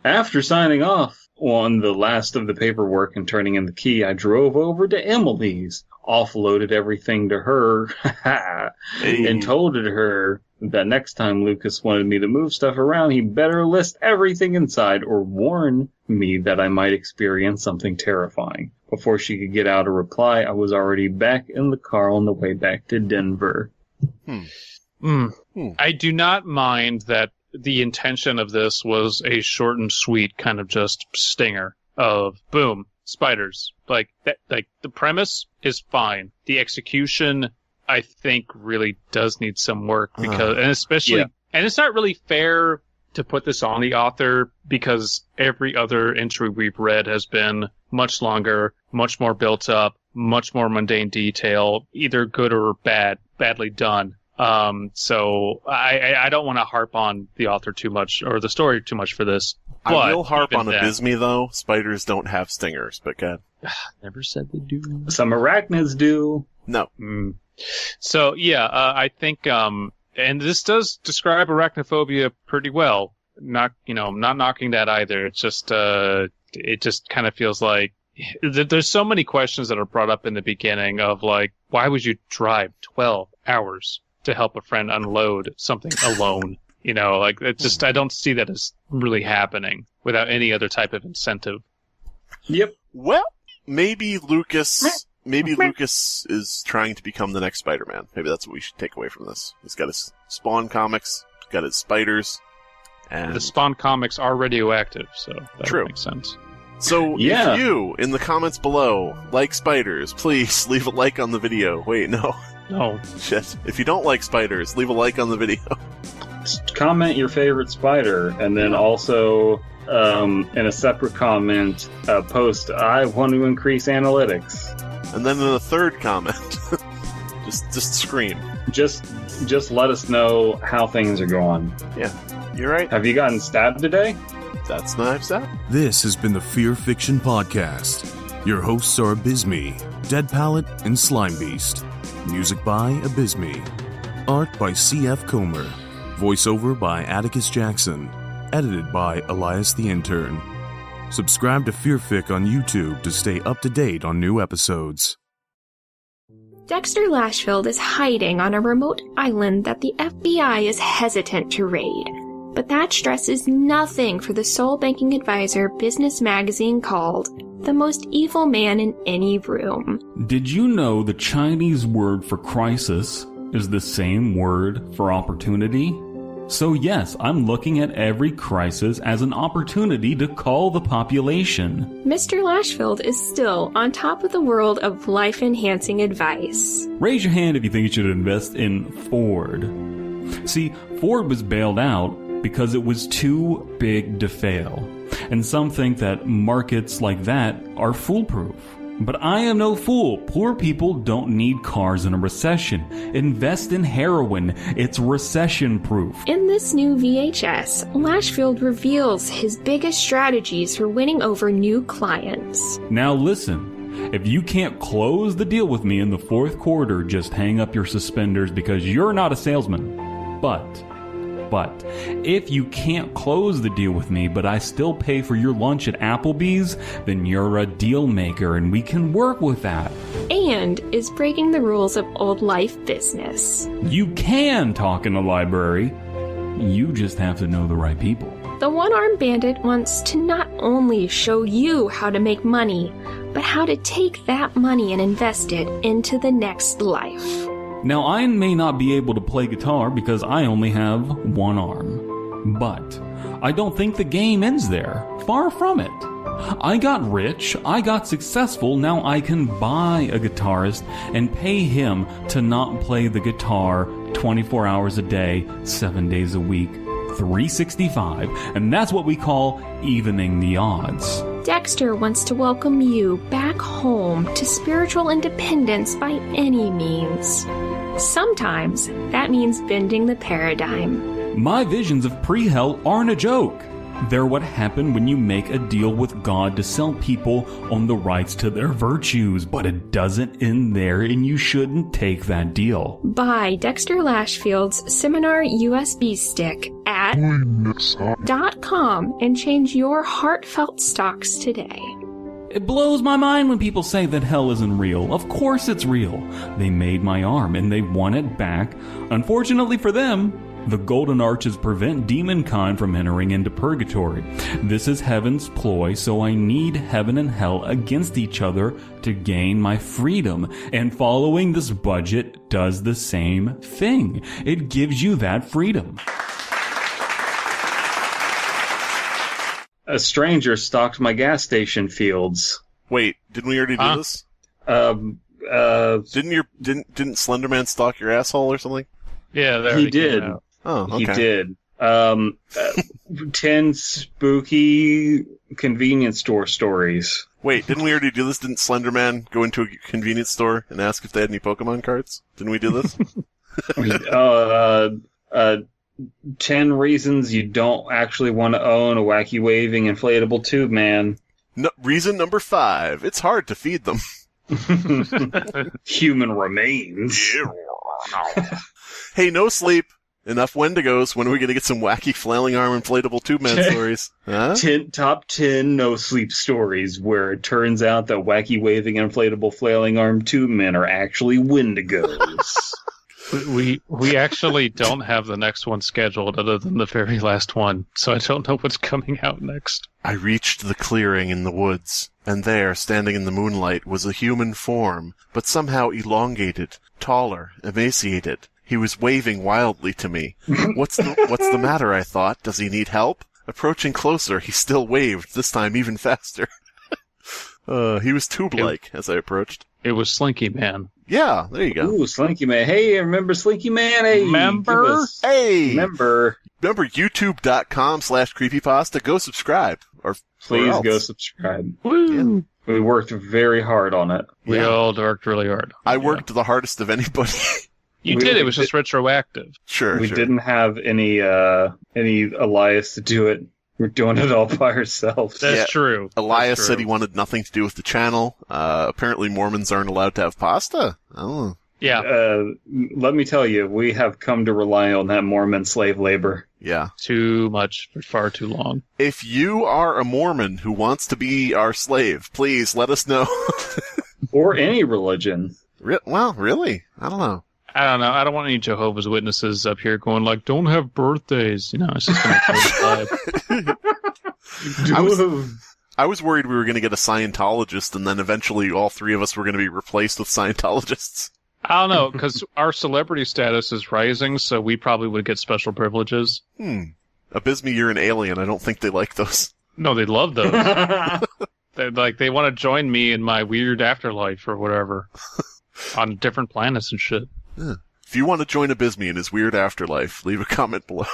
After signing off on the last of the paperwork and turning in the key, I drove over to Emily's, offloaded everything to her, and told her that next time Lucas wanted me to move stuff around, he better list everything inside or warn me that I might experience something terrifying. Before she could get out a reply, I was already back in the car on the way back to Denver. I do not mind that the intention of this was a short and sweet kind of just stinger of boom, spiders. Like that, like the premise is fine. The execution, I think, really does need some work because, and especially, and it's not really fair to put this on the author because every other entry we've read has been much longer, much more built up, much more mundane detail, either good or badly done. So I don't want to harp on the author too much or the story too much for this. But I will harp on Abysmii though. Spiders don't have stingers, but God. Never said they do. Some arachnids do. No. So yeah, I think, and this does describe arachnophobia pretty well. Not knocking that either. It's just, it just kind of feels like there's so many questions that are brought up in the beginning of like, why would you drive 12 hours to help a friend unload something alone? You know, like it just, I don't see that as really happening without any other type of incentive. Yep. Well, maybe Lucas is trying to become the next Spider-Man. Maybe that's what we should take away from this. He's got his Spawn comics, he's got his spiders, And the Spawn comics are radioactive, so that True. makes sense. So Yeah. if you, in the comments below, like spiders, please leave a like on the video. Wait, no. No. Shit. If you don't like spiders, leave a like on the video. Comment your favorite spider, and then also in a separate comment, post, I want to increase analytics. And then in the third comment, just scream. Just let us know how things are going. Yeah, you're right. Have you gotten stabbed today? That's Knives Out. This has been the Fear Fiction Podcast. Your hosts are Abysmii, Dead Palette, and Slimebeast. Music by Abysmii. Art by C.F. Comer. Voiceover by Atticus Jackson. Edited by Elias the Intern. Subscribe to Fearfic on YouTube to stay up to date on new episodes. Dexter Lashfield is hiding on a remote island that the FBI is hesitant to raid. But that stress is nothing for the soul banking advisor Business Magazine called the most evil man in any room. Did you know the Chinese word for crisis is the same word for opportunity? So yes, I'm looking at every crisis as an opportunity to call the population. Mr. Lashfield is still on top of the world of life-enhancing advice. Raise your hand if you think you should invest in Ford. See, Ford was bailed out because it was too big to fail. And some think that markets like that are foolproof. But I am no fool. Poor people don't need cars in a recession. Invest in heroin. It's recession-proof. In this new VHS, Lashfield reveals his biggest strategies for winning over new clients. Now listen, if you can't close the deal with me in the fourth quarter, just hang up your suspenders because you're not a salesman. But if you can't close the deal with me, but I still pay for your lunch at Applebee's, then you're a deal maker and we can work with that. And is breaking the rules of old life business. You can talk in a library. You just have to know the right people. The one-armed bandit wants to not only show you how to make money, but how to take that money and invest it into the next life. Now, I may not be able to play guitar because I only have one arm. But I don't think the game ends there. Far from it. I got rich, I got successful, now I can buy a guitarist and pay him to not play the guitar 24 hours a day, 7 days a week, 365, and that's what we call evening the odds. Dexter wants to welcome you back home to spiritual independence by any means. Sometimes that means bending the paradigm. My visions of pre-hell aren't a joke. They're what happen when you make a deal with God to sell people on the rights to their virtues, but it doesn't end there and you shouldn't take that deal. Buy Dexter Lashfield's seminar USB stick at .com and change your heartfelt stocks today. It blows my mind when people say that hell isn't real. Of course it's real. They made my arm and they want it back. Unfortunately for them, the golden arches prevent demonkind from entering into purgatory. This is heaven's ploy, so I need heaven and hell against each other to gain my freedom. And following this budget does the same thing. It gives you that freedom. A stranger stalked my gas station fields. Wait, didn't we already do this? Didn't Slenderman stalk your asshole or something? Yeah, there he did. Oh, okay. He did. 10 spooky convenience store stories. Wait, didn't we already do this? Didn't Slenderman go into a convenience store and ask if they had any Pokemon cards? Didn't we do this? 10 reasons you don't actually want to own a wacky waving inflatable tube man. No, reason number 5. It's hard to feed them. Human remains. Hey, no sleep. Enough Wendigos. When are we going to get some wacky flailing arm inflatable tube man stories? Huh? Top 10 no sleep stories where it turns out that wacky waving inflatable flailing arm tube men are actually Wendigos. We actually don't have the next one scheduled other than the very last one, so I don't know what's coming out next. I reached the clearing in the woods, and there, standing in the moonlight, was a human form, but somehow elongated, taller, emaciated. He was waving wildly to me. What's the matter, I thought? Does he need help? Approaching closer, he still waved, this time even faster. He was tube-like as I approached. It was Slinky Man. Yeah, there you go. Ooh, Slinky Man. Hey, remember Slinky Man? Hey, Remember? Remember YouTube.com/creepypasta. Go subscribe. Please go subscribe. Woo! Yeah. We worked very hard on it. We all worked really hard. I worked the hardest of anybody. You did. It was just retroactive. Sure. We didn't have any Elias to do it. We're doing it all by ourselves. That's true. Elias said he wanted nothing to do with the channel. Apparently Mormons aren't allowed to have pasta. Oh. Yeah. Let me tell you, we have come to rely on that Mormon slave labor. Yeah. Too much for far too long. If you are a Mormon who wants to be our slave, please let us know. Or any religion. Well, really? I don't know. I don't know. I don't want any Jehovah's Witnesses up here going like, don't have birthdays. You know, it's just going to the vibe. I was worried we were going to get a Scientologist, and then eventually all three of us were going to be replaced with Scientologists. I don't know, because our celebrity status is rising, so we probably would get special privileges. Abysmii, you're an alien. I don't think they like those. No, they love those. They want to join me in my weird afterlife or whatever. On different planets and shit. Yeah. If you want to join Abysmii in his weird afterlife, leave a comment below.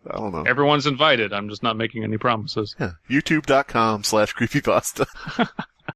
I don't know. Everyone's invited. I'm just not making any promises. Yeah. YouTube.com/creepypasta.